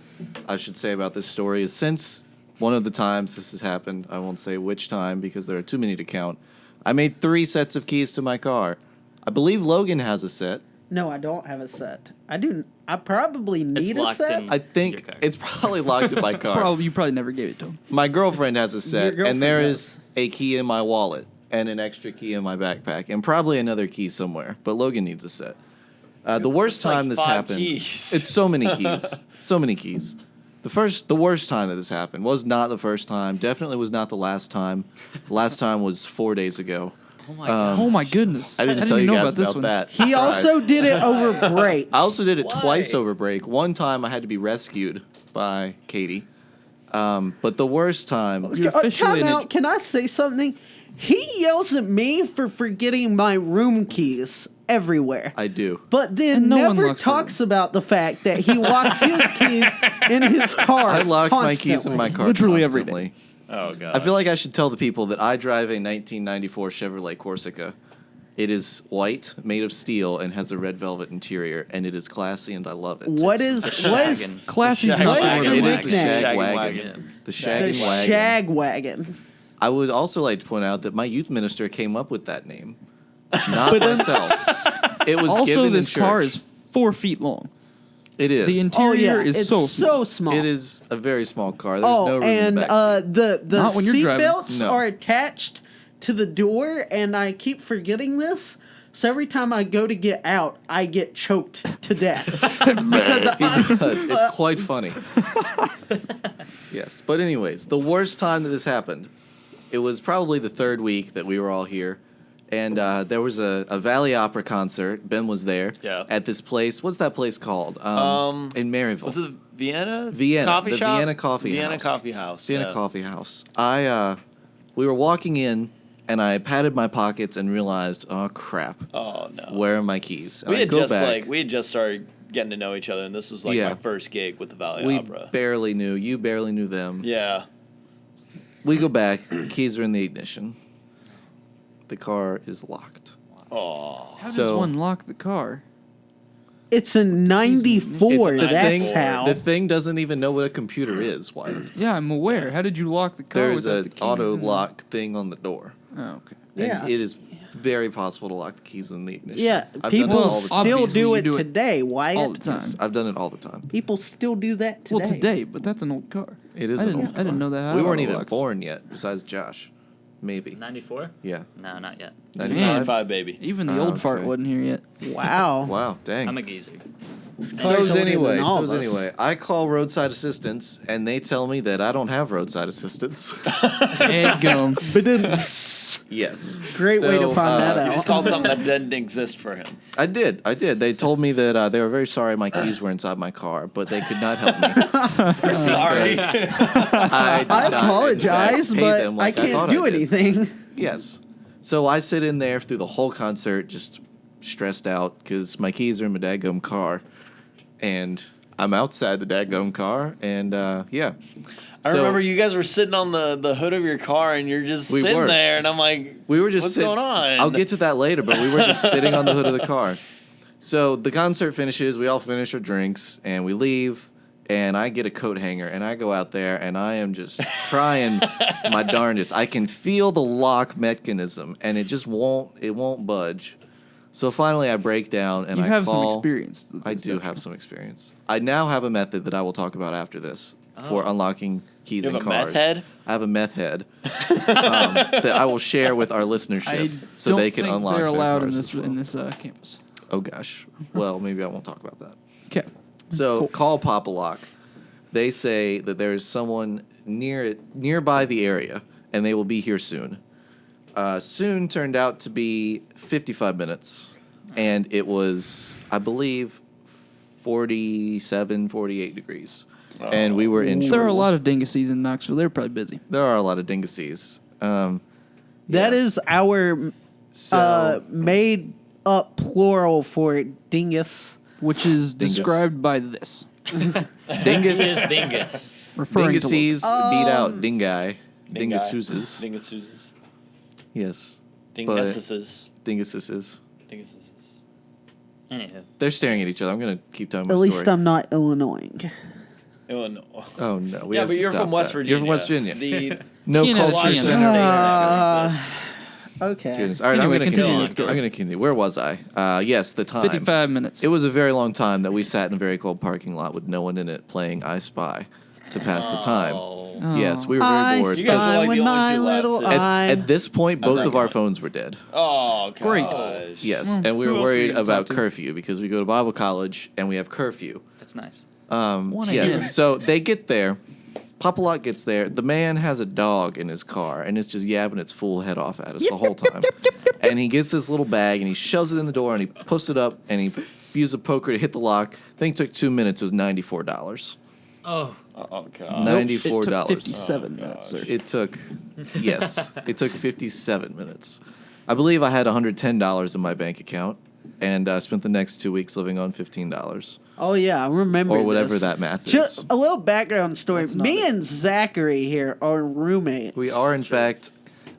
I should say about this story is since one of the times this has happened, I won't say which time because there are too many to count, I made 3 sets of keys to my car. I believe Logan has a set. No, I don't have a set. I do. I probably It's need a locked set. in. I Your think car. it's probably locked in my car. You probably never gave it to him. My girlfriend has a set, girlfriend and there does. is a key in my wallet and an extra key in my backpack, and probably another key somewhere. But Logan needs a set. The worst like time this 5 happened, keys. it's so many keys, so many keys. The worst time that this happened was not the first time. Definitely was not the last time. The last time was 4 days ago. Oh my god. Oh my goodness. I didn't tell even you know guys this about one. that. He Surprise. also did it over break. I also did it Why? twice over break. One time I had to be rescued by Katie. But the worst time, You're officially Time an out. Can I say something? He yells at me for forgetting my room keys everywhere. I do. But then And no one never locks talks about the fact that he locks his keys in his car. I lock my keys in constantly. my car Literally every constantly. Oh god. I feel like I should tell the people that I drive a 1994 Chevrolet Corsica. It is white, made of steel, and has a red velvet interior, and it is classy, and I love it. What It's is The what is shaggin'. Classy is Shag not wagon. the word. It the is the nickname? shag Shagging wagon. wagon. The the shagging wagon. shag wagon? I would also like to point out that my youth minister came up with that name. Not myself. It was Also, given this in car church. is 4 feet long. It is. The interior is it's so so small. It is a very small car. There's no room in and the backseat. the Not when you're seat driving. belts No. are attached to the door, and I keep forgetting this. So every time I go to get out, I get choked to death because It's quite funny. Yes. But anyways, the worst time that this happened, it was probably the third week that we were all here. And there was a Valley Opera concert. Ben was there. Yeah. At this place. What's that place called? In Maryville. Was it Vienna? Vienna, Coffee the shop? Vienna Coffee Vienna House. Coffee House. Vienna yeah. Coffee House. We were walking in, and I patted my pockets and realized, oh crap, Oh no. where are my keys? And we I had go just back. we had just started getting to know each other, and this was like Yeah. my first gig with the Valley We Opera. barely knew. You barely knew them. Yeah. We go back. Keys are in the ignition. The car is locked. Oh. How does So- one lock the car? it's a 94. It's a That's 94. how. The thing doesn't even know what a computer is, Wyatt. Yeah, I'm aware. How did you lock the car? There's without an the keys auto and- lock thing on the door. Oh, okay. And Yeah. it is very possible to lock the keys in the ignition. Yeah, I've done it people all the time. still Obviously, do you it do it today. Wyatt. all the time. Yes, I've done it all the time. People still do that today. Well, today, but that's an old car. It is I an didn't, old I didn't car. know that. We how weren't it even locks. born yet, besides Josh. Maybe. 94? Yeah. No, not yet. 95? 95, baby. Even the Oh, old fart okay. wasn't here yet. Wow. Wow, dang. I'm a geezer. So's anyway, all of us. I call roadside assistance, and they tell me that I don't have roadside assistance. Dadgum. Yes. Great way to find that You out. just called something that didn't exist for him. I did. They told me that they were very sorry my keys were inside my car, but they could not help me. Sorry. I did I not, in apologize, fact, pay but them I like can't thought do I did. anything. Yes. So I sit in there through the whole concert, just stressed out because my keys are in my dadgum car, and I'm outside the dadgum car, and yeah. I So remember you guys were sitting on the hood of your car, and you're just We sitting were. there, and I'm like, we were just what's sitting- going on? I'll get to that later, but we were just sitting on the hood of the car. So the concert finishes, we all finish our drinks, and we leave. And I get a coat hanger, and I go out there, and I am just trying my darndest. I can feel the lock mechanism, and it just won't budge. So finally, I break down, and You I have call. some experience. with I this, do don't have you? some experience. I now have a method that I will talk about after this for Oh. unlocking keys You in have a cars. meth head? I have a meth head that I will share with our listenership I so don't they can think unlock they're their allowed in cars this as well. in this campus. Oh gosh. Well, maybe I won't talk about that. Okay. So call Pop a Lock. They say that there is someone nearby the area, and they will be here soon. Soon turned out to be 55 minutes, and it was, I believe, 47, 48 degrees. And we were in shorts. There are a lot of dinguses in Knoxville. They're probably busy. There are a lot of dinguses. That yeah. is our So, made up plural for dingus. Which is Dingus. described by this. dingus, He is dingus. Referring to dinguses beat out dingai. Dingai. Dingususes. Dingususes. Yes. Dingususes. Dingususes. Dingususes. Anywho. They're staring at each other. I'm going to keep telling my At story. least I'm not Illinois. Oh, no. Oh, no. We Yeah, have but to you're stop from West that. Virginia. You're from West Virginia. The No Tina, culture Tina. center. that exist. Okay. Goodness. All right, Anyway, I'm going to continue. continue. I'm going to continue. Where was I? Yes, the time. 55 minutes. It was a very long time that we sat in a very cold parking lot with no one in it playing I Spy to pass the time. Oh. Oh. Yes, we were very I bored. You guys are spy like with the only my two left, little too. eye. At this point, both that of our count? phones were dead. Oh, Great. gosh. Yes, Well, and we who were else were you worried gonna about talk to? curfew because we go to Bible college and we have curfew. That's nice. 1 Yes, a.m. so they get there. Papa Lock gets there. The man has a dog in his car, and it's just yapping its full head off at us the whole time. And he gets this little bag, and he shoves it in the door, and he puts it up, and he used a poker to hit the lock. Thing took 2 minutes. It was $94. Oh. Oh, God. $94. It took 57 minutes, sir. It took, yes, it took 57 minutes. I believe I had $110 in my bank account, and I spent the next 2 weeks living on $15. Oh yeah, I remember. Or whatever this. that math Just is. a little background story. That's not Me it. and Zachary here are roommates. We are, in fact,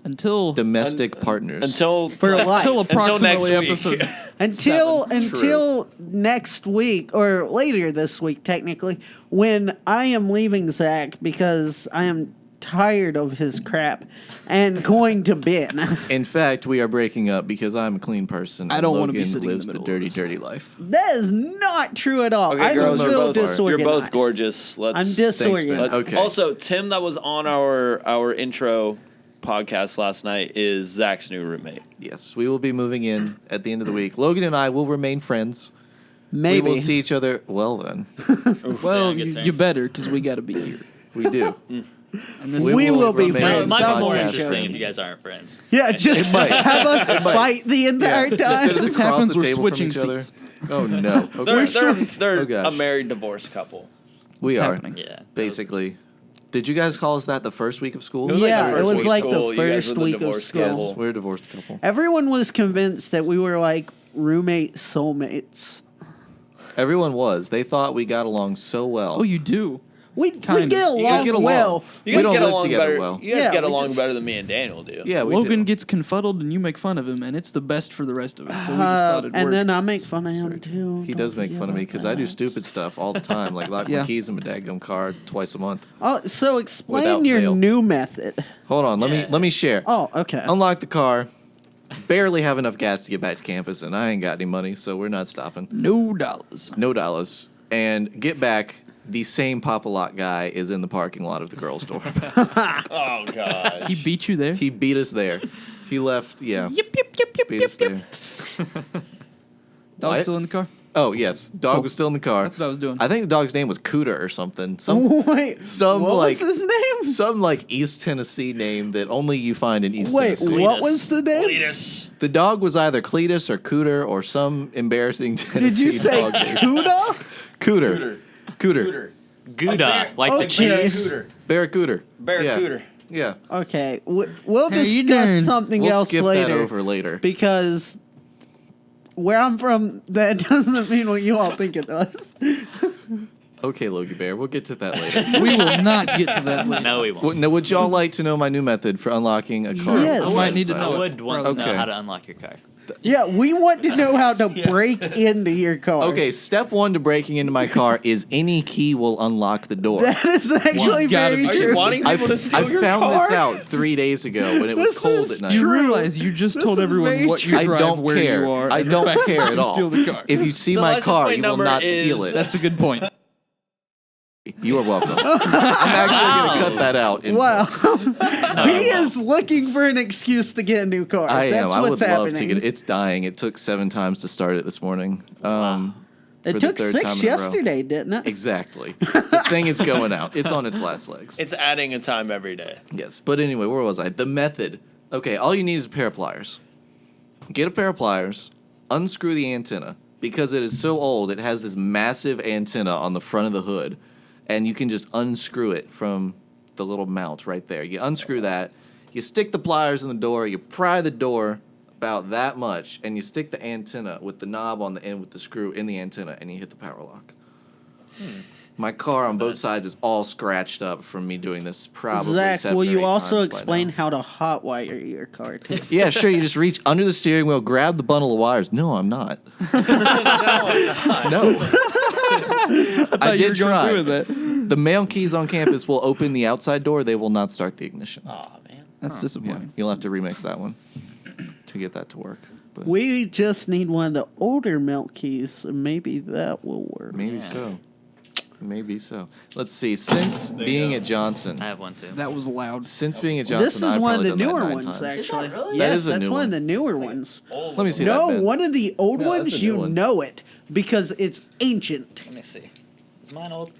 Until domestic partners. Until For life. until approximately next week. episode. until Seven. until next week or later this week, technically, when I am leaving Zach because I am tired of his crap and going to Ben. In fact, we are breaking up because I'm a clean person. I don't want wanna to be sitting in lives the the middle of dirty, this. dirty life. That is not true at all. Okay, I'm girls, still you're disorganized. both gorgeous. Let's. I'm disorganized. Ben. Okay. Also, Tim, that was on our intro podcast last night, is Zach's new roommate. Yes, we will be moving in at the end of the week. Logan and I will remain friends. Maybe. We will see each other. Well, then. Well, Stay on good you terms. better because we got to be here. We do. And this We will be remain friends. It might be more podcast interesting if friends. you guys aren't friends. Yeah, just It might. have us might. fight the entire Just time. sit us This across happens, the we're table switching from each other. seats. Oh, no. Okay. They're Oh, gosh. a married divorced couple. We It's are, happening. Yeah. basically. Did you guys call us that the first week of school? It was like Yeah, the it first was week of like the school. You guys first were the week of divorced school. couple. Yes, we're a divorced couple. Everyone was convinced that we were like roommate soulmates. Everyone was. They thought we got along so well. Oh, you do. We Kind of. get You along get along. well. You We guys don't get live along together better. well. You guys Yeah, get we along just- better than me and Daniel do. Yeah, we Logan do. gets confuddled and you make fun of him, and it's the best for the rest of us. So we just thought it'd And work. then I make fun of him too. He Don't does make forget fun of me about because I do that. stupid stuff all the time, like lock Yeah. my keys in my daggum car twice a month. Oh, so explain Without your fail. new method. Hold on, let Yeah. me share. Oh, okay. Unlock the car. Barely have enough gas to get back to campus, and I ain't got any money, so we're not stopping. no dollars. No dollars. And get back. The same Papa Lock guy is in the parking lot of the girls' store. Oh god. He beat you there. He beat us there. He left. Yeah. Yip, yip, yip, yip, Beat yip, us yip. there. Dog What? still in the car? Oh yes, dog was still in the car. That's what I was doing. I think the dog's name was Cooter or something. Some Wait, some, what like- was his name? some like East Tennessee name that only you find in East Wait, Tennessee. what Cletus. was the name? Cletus. The dog was either Cletus or Cooter or some embarrassing Tennessee Did you say dog name. Cuda? Cooter. Cooter. Gouda, like Oh, the cheese. Barracuda. Barracuda. Yeah. Okay, we'll How you discuss doing? something We'll else skip later. that over later. Because where I'm from, that doesn't mean what you all think it does. Okay, Logie Bear, we'll get to that later. We will not get to that later. No, we won't. Well, now, would y'all like to know my new method for unlocking a car? Yes. I might need to I know it. would want to know Okay. how to unlock your car. Yeah, we want to know how to break into your car. Okay, step one to breaking into my car is any key will unlock the door. That is actually Gotta very be Are you true. wanting people to steal I your found car? this out 3 days ago when it was This cold is at night. You True. realize you just This told is everyone very what true. you I drive, don't where care. you are. I and the don't fact care that at you all. Steal the car. If you see The my license car, plate you will number not steal is- it. That's a good point. You are welcome. I'm actually going to cut that out. In Wow. post. He is looking for an excuse to get a new car. I That's am. I would what's love happening. to get it. It's dying. It took 7 times to start it this morning. Wow. For It the took third 6 time in a row. yesterday, didn't it? Exactly. The thing is going out. It's on its last legs. It's adding a time every day. Yes. But anyway, where was I? The method. Okay, all you need is a pair of pliers. Get a pair of pliers, unscrew the antenna. Because it is so old, it has this massive antenna on the front of the hood. And you can just unscrew it from the little mount right there. You unscrew that, you stick the pliers in the door, you pry the door about that much, and you stick the antenna with the knob on the end with the screw in the antenna, and you hit the power lock. My car on both sides is all scratched up from me doing this probably Zach, 7 will or you 8 also times by explain now. how to hotwire your car? too? Yeah, sure. You just reach under the steering wheel, grab the bundle of wires. No, I'm not. No. I you were did going try. through with that. The mail keys on campus will open the outside door. They will not start the ignition. Oh man. That's Yeah, disappointing. you'll have to remix that one to get that to work. But We just need one of the older milk keys, and maybe that will work. maybe Yeah. so. Maybe so. Let's see. Since being at Johnson, I have one too. That was loud. since being at Johnson, This is I've one of probably the done that newer 9 ones, times. actually. really? That Yes, is a that's new one one. of the newer ones. Let me see No, that. Ben. one of the old Yeah, that's ones, a new you one. know it because it's ancient. Let me see. Is mine old?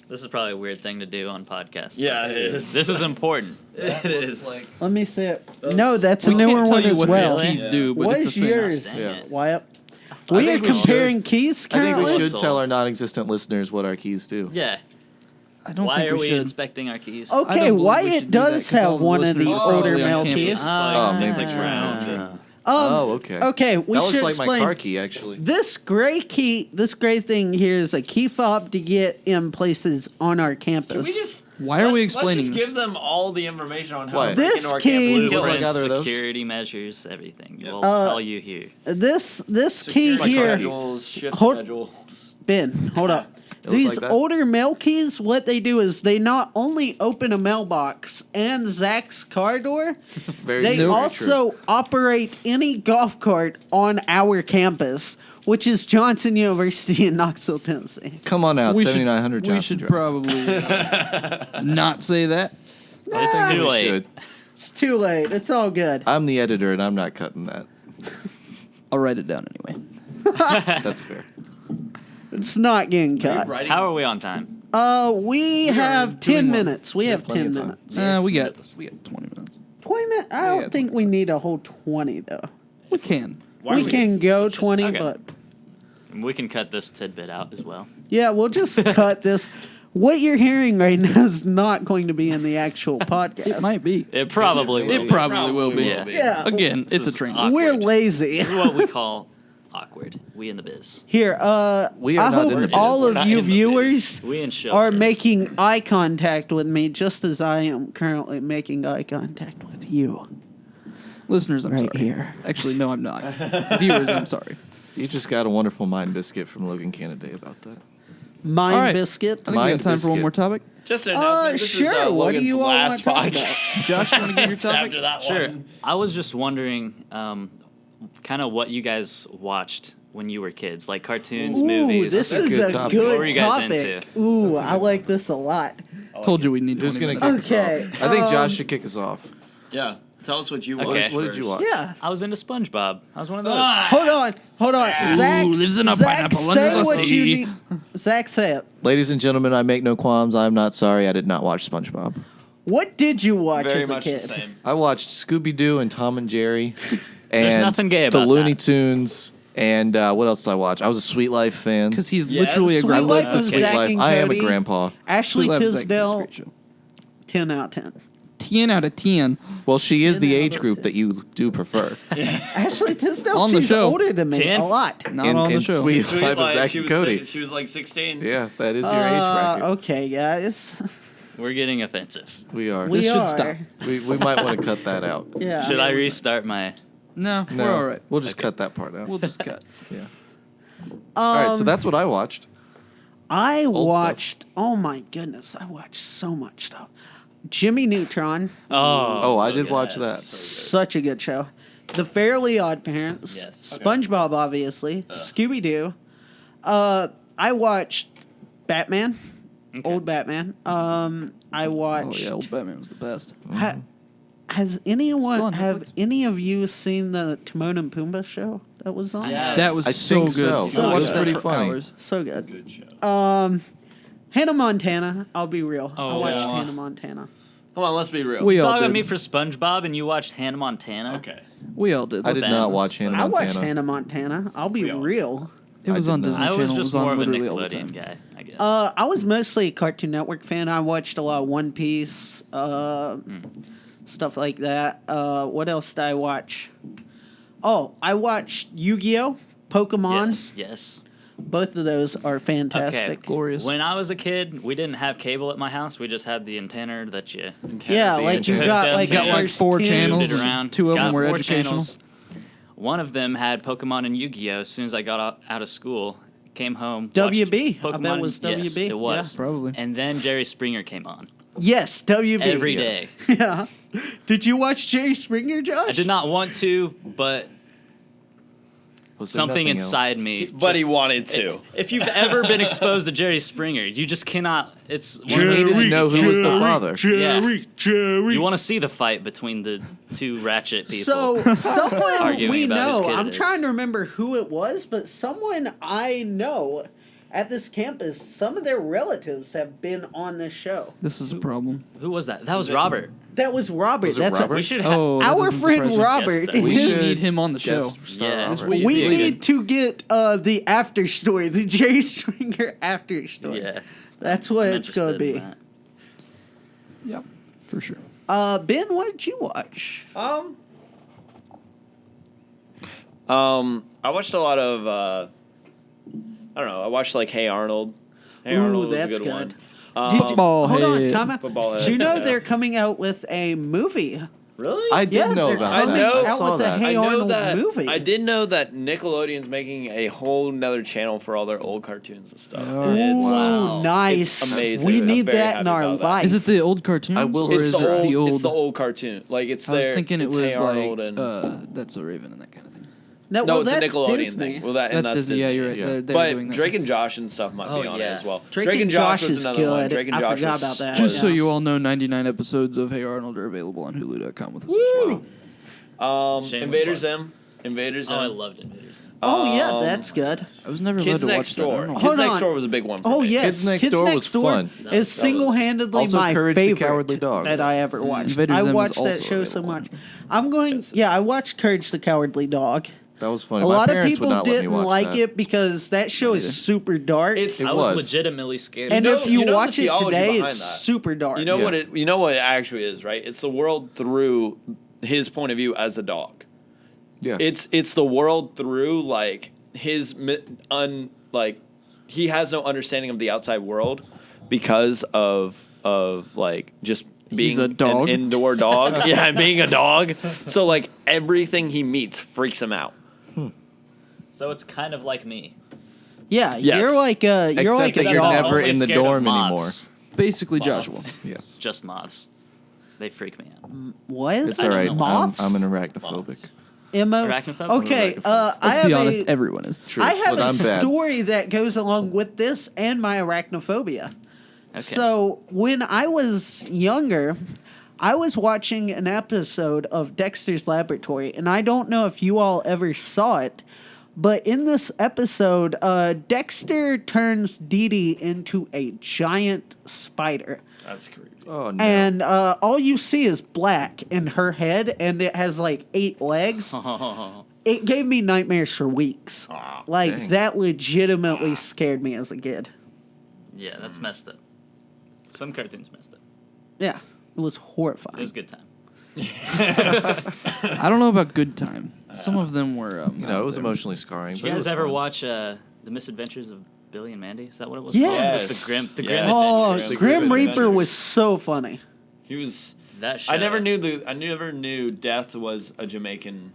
This is probably a weird thing to do on podcast. Yeah, but it is. This is important. It is. Let me see it. No, that's a We newer can't tell one you as what well. these keys do, but What it's a is thing. yours, Dang Yeah. it. Wyatt? I We are think we should- comparing keys I think we currently. should tell our non-existent listeners what our keys do. Yeah. I don't Why think are we we should. inspecting our keys? I Okay, don't believe we Wyatt should do that, does 'cause all have the one of the listeners are older probably on mail campus. keys. Oh, maybe. It's like round. Oh, okay. Okay, we that should looks like explain. my car key, actually. This gray key, this gray thing here is a key fob to get in places on our campus. Can we just? Why are we let's explaining just this? give them all the information on how What? to break This into our key- campus and kill Blueprints, us. gather those? security measures, everything. We'll Uh, tell you here. This key Security here, schedules, shift Hold- schedules. Ben, hold up. It looked These like that? older mail keys, what they do is they not only open a mailbox and Zach's car door, Very, they very also true. operate any golf cart on our campus, which is Johnson University in Knoxville, Tennessee. Come on out, We should- 7900 Johnson We should Drive. probably not say that. It's We too late. should. It's too late. It's all good. I'm the editor, and I'm not cutting that. I'll write it down anyway. That's fair. It's not getting cut. How are we on time? We have 10 doing well. minutes. We have plenty 10 of time. minutes. We got 20 minutes. 20 minutes? I Yeah, don't think we need a whole 20, though. We can. We can go 20, okay. but We can cut this tidbit out as well. yeah, we'll just cut this. What you're hearing right now is not going to be in the actual podcast. It might be. It probably will. It probably will be. Yeah. Yeah. Again, it's a is train. awkward. We're lazy. This is what we call awkward. We in the biz. Here, We are I not hope in the biz. all We're of not you in the biz. viewers We in show are biz. making eye contact with me just as I am currently making eye contact with you. Listeners, I'm Right sorry. here. Actually, no, I'm not. Viewers, I'm sorry. You just got a wonderful mind biscuit from Logan Kennedy about that. Mind All right. biscuit. I think we Mind got time for one biscuit. more topic. Just an announcement. This Sure. is What do Logan's you all want last to talk about? podcast. Josh, you want to give your topic? After that Sure. one. I was just wondering, kind of what you guys watched when you were kids, like cartoons, Ooh, movies. this That's a is good a topic. What were good you guys topic. into? Ooh, I like this a lot. Told you we need Who's 20 going to minutes. kick us Okay, off? I think Josh should kick us off. Yeah. Tell us what you Okay. watched. What did you first. watch? Yeah. I was into SpongeBob. I was one of those. Hold on. Zach, lives in a Zach, pineapple under say the what you sea. need. Zach, say it. Ladies and gentlemen, I make no qualms. I'm not sorry. I did not watch SpongeBob. What did you watch Very as a much kid? the same. I watched Scooby Doo and Tom and Jerry, and nothing gay the about Looney that. Tunes. And what else did I watch? I was a Sweet Life fan. Because he's Yes. literally a Sweet I grandpa. Life lived the of Sweet Zach Life. and I am a Cody. grandpa. Ashley Sweet Life of Zach, that's a Tisdale, great show. 10 out of 10. 10 out of 10. Well, she is the Yeah, age that's group it. that you do prefer. Ashley Tisdale, On the she's show. older than me 10? a lot. Not in on the in show. Sweet Sweet Life of Life, Zach she and was Cody. she was like 16. Yeah, that is your age bracket. Okay, guys. We're getting offensive. We are. We should are. stop. We might want to cut that out. Yeah. Should I restart my? No, No, we're all right. We'll just cut that part out. We'll just cut. Yeah. All right, so that's what I watched. I stuff. watched, oh my goodness, I watched so much stuff. Jimmy Neutron, Oh, I so did good. watch that. such a good show. The Fairly Odd Parents, Yes. SpongeBob, obviously, Scooby Doo. I watched Batman, old Batman. I Oh, watched. yeah, old Batman was the best. Has Still anyone, on have Netflix. any of you seen the Timon and Pumbaa show that was on? Yeah. That was I so think good. so. I It watched was that pretty for funny. hours. So good. Good show. Hannah Montana. I'll be real. I Oh, watched yeah. Hannah Montana. Come on, let's be real. We all Talking did. at me for SpongeBob, and you watched Hannah Montana. Okay. We all did. I did fans. not watch Hannah I Montana. watched Hannah Montana. I'll be We all- real. It was I on did not. Disney I Channel. was It just was on more of a literally all the Nickelodeon time. guy, I guess. I was mostly a Cartoon Network fan. I watched a lot of One Piece, stuff like that. What else did I watch? Oh, I watched Yu-Gi-Oh, Pokemon. Yes. Both of those are fantastic. Glorious. When I was a kid, we didn't have cable at my house. We just had the antenna that you Yeah, The like you internet. got Hooked like up the to like first 4 10. channels. moved it around. Two of them Got were 4 educational. channels. One of them had Pokemon and Yu-Gi-Oh. As soon as I got out of school, came home. watched WB. I bet Pokemon. it was Yes, WB. it was. Yeah, probably. And then Jerry Springer came on Yes, WB. every day. Yeah. Did you watch Jerry Springer, Josh? I did not want to, but Was there something nothing else? inside me. But he just- wanted to. If you've ever been exposed to Jerry Springer, you just cannot. It's one of He those didn't things know you who was can't the stop. father. Jerry. You want to see the fight between the two ratchet people. So someone Arguing we about whose know, kid I'm it is. trying to remember who it was, but someone I know at this campus, some of their relatives have been on this show. This is a problem. Who was that? That was Robert. That was Robert. Was it That's Robert? We should have. Oh, that our doesn't friend surprise me. Robert. Yes, We is- should need him on the show. Guest star Yeah. Robert. week. we Yeah. need to get the after story, the Jerry Springer after story. Yeah. That's what I'm it's gonna interested be. in that. Yep, for sure. Ben, what did you watch? I watched a lot of. I don't know. I watched like Hey Arnold. Hey Ooh, Arnold was that's a good, good. one. Did you, Football hold on, head. time out. Football Do you know head, yeah. they're coming out with a movie Really? I did Yeah, know they're about I coming that. know- I out saw with a that. Hey I know Arnold that. movie. I did know that Nickelodeon's making a whole nother channel for all their old cartoons and stuff. All right. It's, Ooh, Wow. nice. It's amazing. We I'm need very that in happy our about that. life. Is it the old cartoons? I will or say it's is the it old, the old? It's the old cartoon. Like it's I was their- thinking it it's was Hey Arnold like and That's a Raven and that kind of thing. No, no, well, it's a that's Nickelodeon Disney. thing. Well, that's Disney. Yeah, you're right. Yeah. They're doing But that Drake too. and Josh and stuff might be Oh, on yeah. it as well. Drake and Josh was is another one. good. Drake and I Josh forgot was- about that. Just so Yeah. you all know, 99 episodes of Hey Arnold are available on Hulu.com with a Switch. Woo! Wow. Shameless Invaders plug. M. Invaders M. Oh, I loved Invaders. Oh yeah, Um, that's good. I was never allowed Kids to Next watch that. I Door. don't know. Kids Hold Next on. Door was a big one. For Oh me. yes, Kids Next Door was fun. That is was- single-handedly Also my Courage the favorite Cowardly Dog. that I ever watched. Invaders I Zim is watched that also show so available on much. I'm going. Yeah, I watched Courage the Cowardly Dog. That was funny. A My lot of parents people would not let me didn't watch like that. it because that show is Neither. super dark. It's It I was was. legitimately scared. and know- if you you know the watch it theology today, behind it's that. super dark. You know Yeah. what it? You know what it actually is, right? It's the world through his point of view as a dog. Yeah. It's the world through like his like he has no understanding of the outside world because of like just being He's a dog. an indoor dog. Yeah, being a dog. So like everything he meets freaks him out. So it's kind of like me. Yeah, Yes. you're like you're Except like that a you're dog. never Only in the scared of dorm moths. Basically, Moths. Joshua. Yes. Just moths. They freak me out. What? It's I all don't right. know. Moths? I'm an arachnophobic. Moths. Mo. Arachnophobe? Okay, Arachnophobe. I Let's have be honest, a everyone is. True. I have but a I'm bad. story that goes along with this and my arachnophobia. Okay. So when I was younger, I was watching an episode of Dexter's Laboratory, and I don't know if you all ever saw it, but in this episode, Dexter turns Dee Dee into a giant spider. That's creepy. Oh no. And all you see is black in her head, and it has like 8 legs. It gave me nightmares for weeks. Like, dang. that legitimately scared me as a kid. Yeah, that's messed up. Some cartoons messed up. Yeah, it was horrifying. It was a good time. I don't know about good time. Some of them were. You know, it was emotionally scarring. Did but you it guys was ever fun. watch The Misadventures of Billy and Mandy? Is that what it was Yes. called? The Grim Yes. Oh, Adventures. The Grim Grim Reaper Adventures. was so funny. He was. That show. I never knew Death was a Jamaican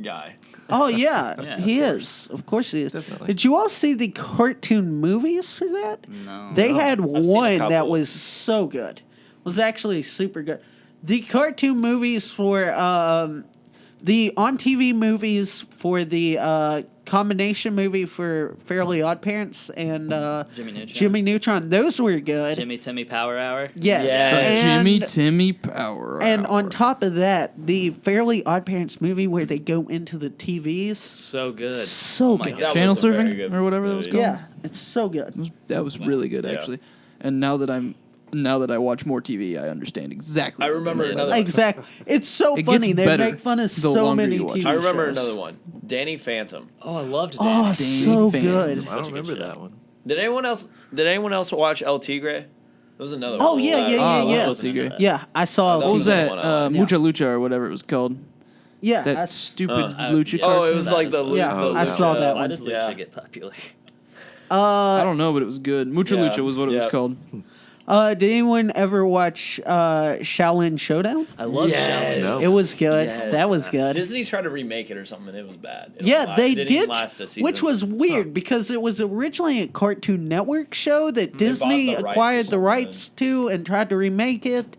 guy. Oh, yeah, Yeah, he of is. Of course he is. Definitely. Did you all see the cartoon movies for that? No. They had seen a one that couple. was so good. Was actually super good. The cartoon movies for the on TV movies for the combination movie for Fairly Odd Parents and Jimmy Neutron. Jimmy Neutron, those were good. Jimmy Timmy Power Hour. Yes. Yes. The And, Jimmy Timmy Power. and Hour. on top of that, the Fairly Odd Parents movie where they go into the TVs. So good. So Oh my good. God. That Channel was a very surfing good or whatever that was movie. called. Yeah, it's so good. That was really good Yeah. actually. And now that I watch more TV, I understand exactly. I what they remember meant by another- that. Exactly. It's so It funny. gets They better make fun of the so longer many you watch TV it. I remember shows. another one. Danny Phantom. Oh, I loved that. Oh, Danny so Phantom. good. I Such a don't good remember show. that one. Did anyone else watch El Tigre? There was another Oh, one. yeah, yeah, Oh, I love yeah. El Wasn't into Tigre. that. Yeah, I saw. That What was the that? one I liked. Mucha Lucha or whatever it was called. Yeah, That that's stupid I- Lucha. yeah. Oh, it cartoon. was That like as the well. Yeah, Oh, I no. saw that Why one. did Lucha Yeah. get popular? I don't know, but it was good. Mucha Yeah. Lucha was what it was Yeah. called. Did anyone ever watch Shaolin Showdown? I love Yes. Shaolin. No. It was good. Yes. That was good. Disney tried to remake it or something, and it was bad. It Yeah, didn't they it didn't even did, last a season. which was weird because it was originally a Cartoon Network show that Disney the rights or acquired the something. rights to and tried to remake it.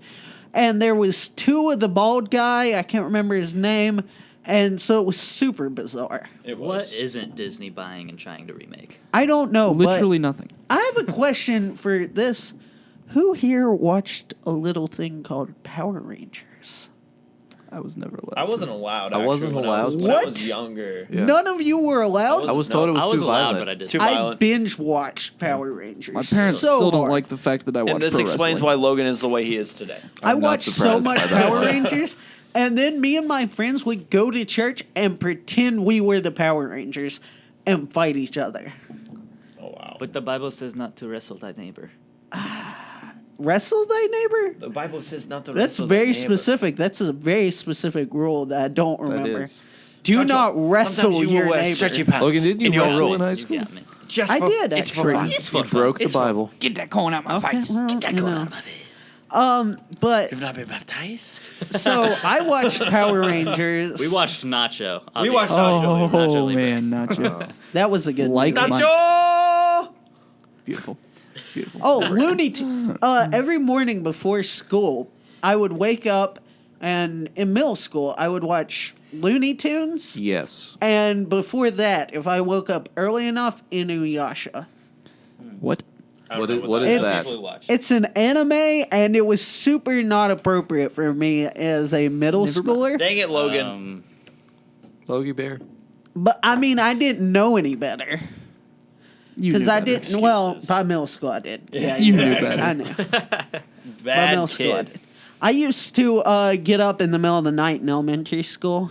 And there was 2 of the bald guy, I can't remember his name, and so it was super bizarre. It was. What isn't Disney buying and trying to remake? I don't know. but Literally nothing. I have a question for this. Who here watched a little thing called Power Rangers? I was never allowed. I wasn't allowed. I wasn't actually, allowed when I to. was younger. Yeah. None of you were allowed? I was told it was I was too allowed, violent. but I didn't. Too I violent. binge watched Power Rangers. My parents so still don't hard. like the fact that I watch And this pro explains wrestling. why Logan is the way he is today. I I'm not watched so surprised much by that Power one. Rangers, and then me and my friends would go to church and pretend we were the Power Rangers and fight each other. Oh wow. But the Bible says not to wrestle thy neighbor. Wrestle thy neighbor? The Bible says not to. That's wrestle thy very neighbor. specific. That's a very specific rule that I don't That remember. is. Do Sometimes- not wrestle sometimes you will your wear neighbor. stretchy pants Logan, didn't you in your wrestle room. in high You school? got me. Just I for- did, It's for actually. fun. It's You for broke the It's Bible. Get that corn out my face. Okay, well, Get that you corn know. out my face. But You've not been baptized? so I watched Power Rangers. We watched Nacho. We watched obviously. Nacho Oh Libre. man, Nacho. That was a good Like movie. my- Nacho! Beautiful. Beautiful. Oh, Looney Tunes. Every morning before school, I would wake up, and in middle school, I would watch Looney Tunes. Yes. And before that, if I woke up early enough, Inuyasha. What? What is It's- that? Probably watched. It's an anime, and it was super not appropriate for me as a middle Never schooler. Dang it, Logan. Logie Bear. But I mean, I didn't know any better. You Because knew I better. didn't, well, Excuses. by middle school I did. Yeah, You you're knew right. better. I know. By Bad middle school I kid. did. I used to get up in the middle of the night in elementary school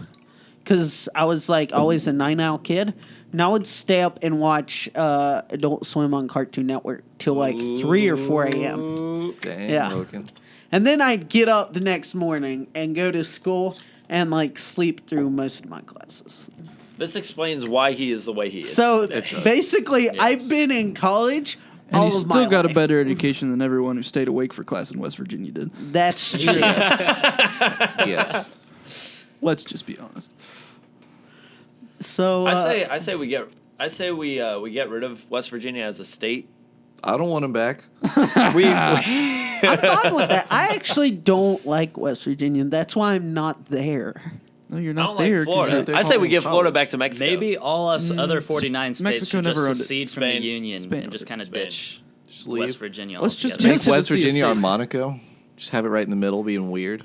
because I was like always a night owl kid. And I would stay up and watch Adult Swim on Cartoon Network till like 3 or 4 a.m. Dang, Yeah. Logan. And then I'd get up the next morning and go to school and like sleep through most of my classes. This explains why he is the way he is. So today. basically, Yes. I've been in college And all he's of my still got a life. better education than everyone who stayed awake for class in West Virginia did. That's true. Yes. Let's just be honest. So I say we get rid of West Virginia as a state. I don't want him back. I'm fine with that. I actually don't like West Virginia. That's why I'm not there. No, you're I not don't there. like 'cause Florida. you're- they're I say we calling give Florida college. back to Mexico. Maybe all us other 49 states Mexico should just never owned it. secede from Spain. the Union Spain and just kind of Spain. ditch Just West leave. Virginia. Let's just altogether. Make Tennessee West a Virginia our state. Monaco. Just have it right in the middle, being weird.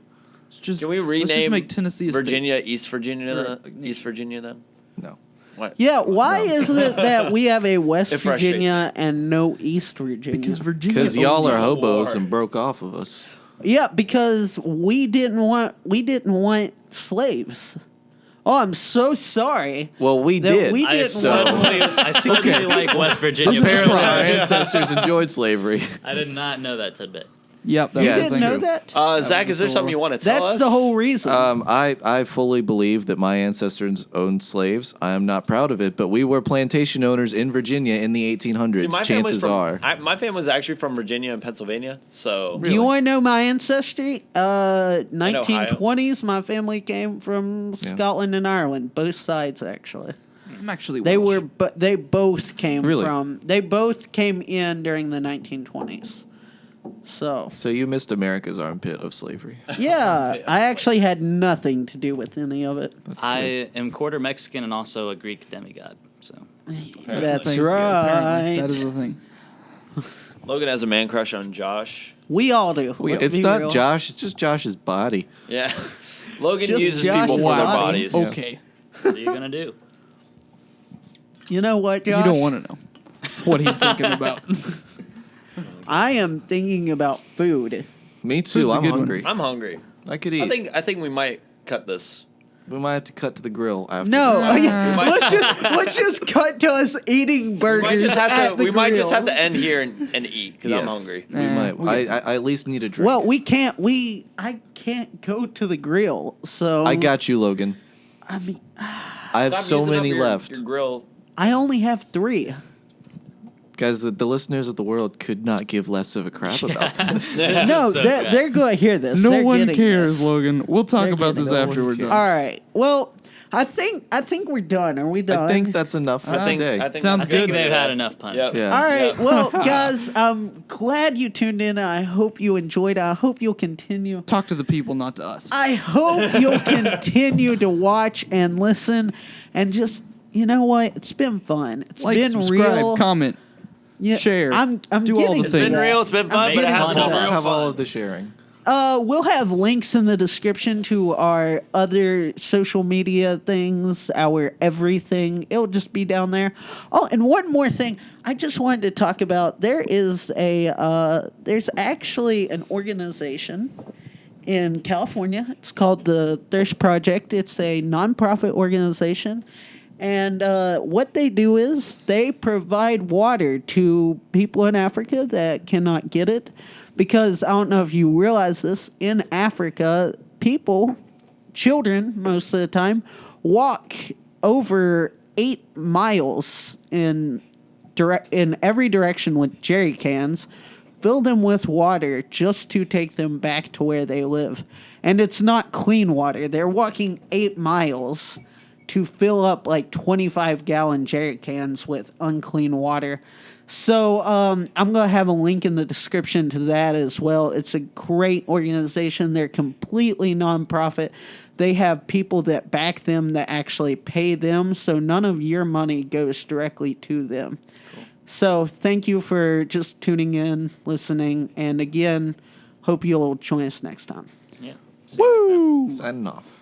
Just, Can we let's just rename make Tennessee a state. Virginia East Virginia? Or- East Virginia then? No. What? Yeah, why No. is it that we have a West It frustrates Virginia and no East Virginia? Because Virginia. Because y'all are owns hobos war. and broke off of us. Yeah, because we didn't want slaves. Oh, I'm so sorry. Well, we That did. we I didn't suddenly like West Virginia. Apparently, our Apparently, ancestors enjoyed slavery. I did not know that tidbit. Yep. That You Yeah, was it's didn't the know thing. that? Zach, was is there the something you want to tell us? That's the whole reason. I fully believe that my ancestors owned slaves. I am not proud of it, but we were plantation owners in Virginia in the 1800s. See, my Chances family's are. my family's actually from Virginia and Pennsylvania, so Do you want to know my ancestry? Ohio. 1920s, my family came from Yeah. Scotland and Ireland, both sides actually. I'm actually. They Welsh. were, but they both came Really? from. They both came in during the 1920s. So So you missed America's armpit of slavery. yeah, I actually had nothing to do with any of it. That's I good. am quarter Mexican and also a Greek demigod. So That's the thing. right. Apparently, that is the thing. Logan has a man crush on Josh. We all do. Let's It's be not real. Josh. It's just Josh's body. Yeah, Logan Just uses Josh people for their body. bodies. Yeah. Okay. what are you gonna do? You know what, Josh? You don't want to know what he's thinking about. I am thinking about food. Me too. Food's a I'm good one. hungry. I'm hungry. I could eat. I think we might cut this. We might have to cut to the grill after. No, this. let's just cut to us eating burgers. We might just have at to. the We might just grill. have to end here and eat because I'm Yes. hungry. We might. we'll get I at least need a drink. Well, we can't. I can't go to the grill. So I got you, Logan. I mean, I have Stop so using up many left. Your grill. I only have 3. Guys, the listeners of the world could not give less of a crap about this. No, so they're, bad. they're going to hear this. No They're one getting cares, this. Logan. We'll talk They're about this getting it. after we're done. All right. Well, I think we're done. Are we done? I think that's enough for I think today. Sounds I good. think they've had enough punch. Yep. Yeah. All right. Yeah. Well, guys, I'm glad you tuned in. I hope you enjoyed. I hope you'll continue. Talk to the people, not to us. I hope you'll continue to watch and listen, and just you know what? It's been fun. It's Like, been subscribe, real. comment. Yeah, share, I'm do all getting the to things. It's been that. real. It's been fun, I'm but it getting has to been that. real Have all fun. of the sharing. We'll have links in the description to our other social media things, our everything. It'll just be down there. Oh, and one more thing, I just wanted to talk about. There's actually an organization in California. It's called the Thirst Project. It's a nonprofit organization. And what they do is they provide water to people in Africa that cannot get it. Because I don't know if you realize this, in Africa, children most of the time, walk over 8 miles in every direction with jerry cans fill them with water just to take them back to where they live. And it's not clean water. They're walking 8 miles to fill up like 25-gallon jerry cans with unclean water. So I'm going to have a link in the description to that as well. It's a great organization. They're completely nonprofit. They have people that back them that actually pay them, so none of your money goes directly to them. Cool. So thank you for just tuning in, listening, and again, hope you'll join us next time. Yeah. See you next time. Signing off.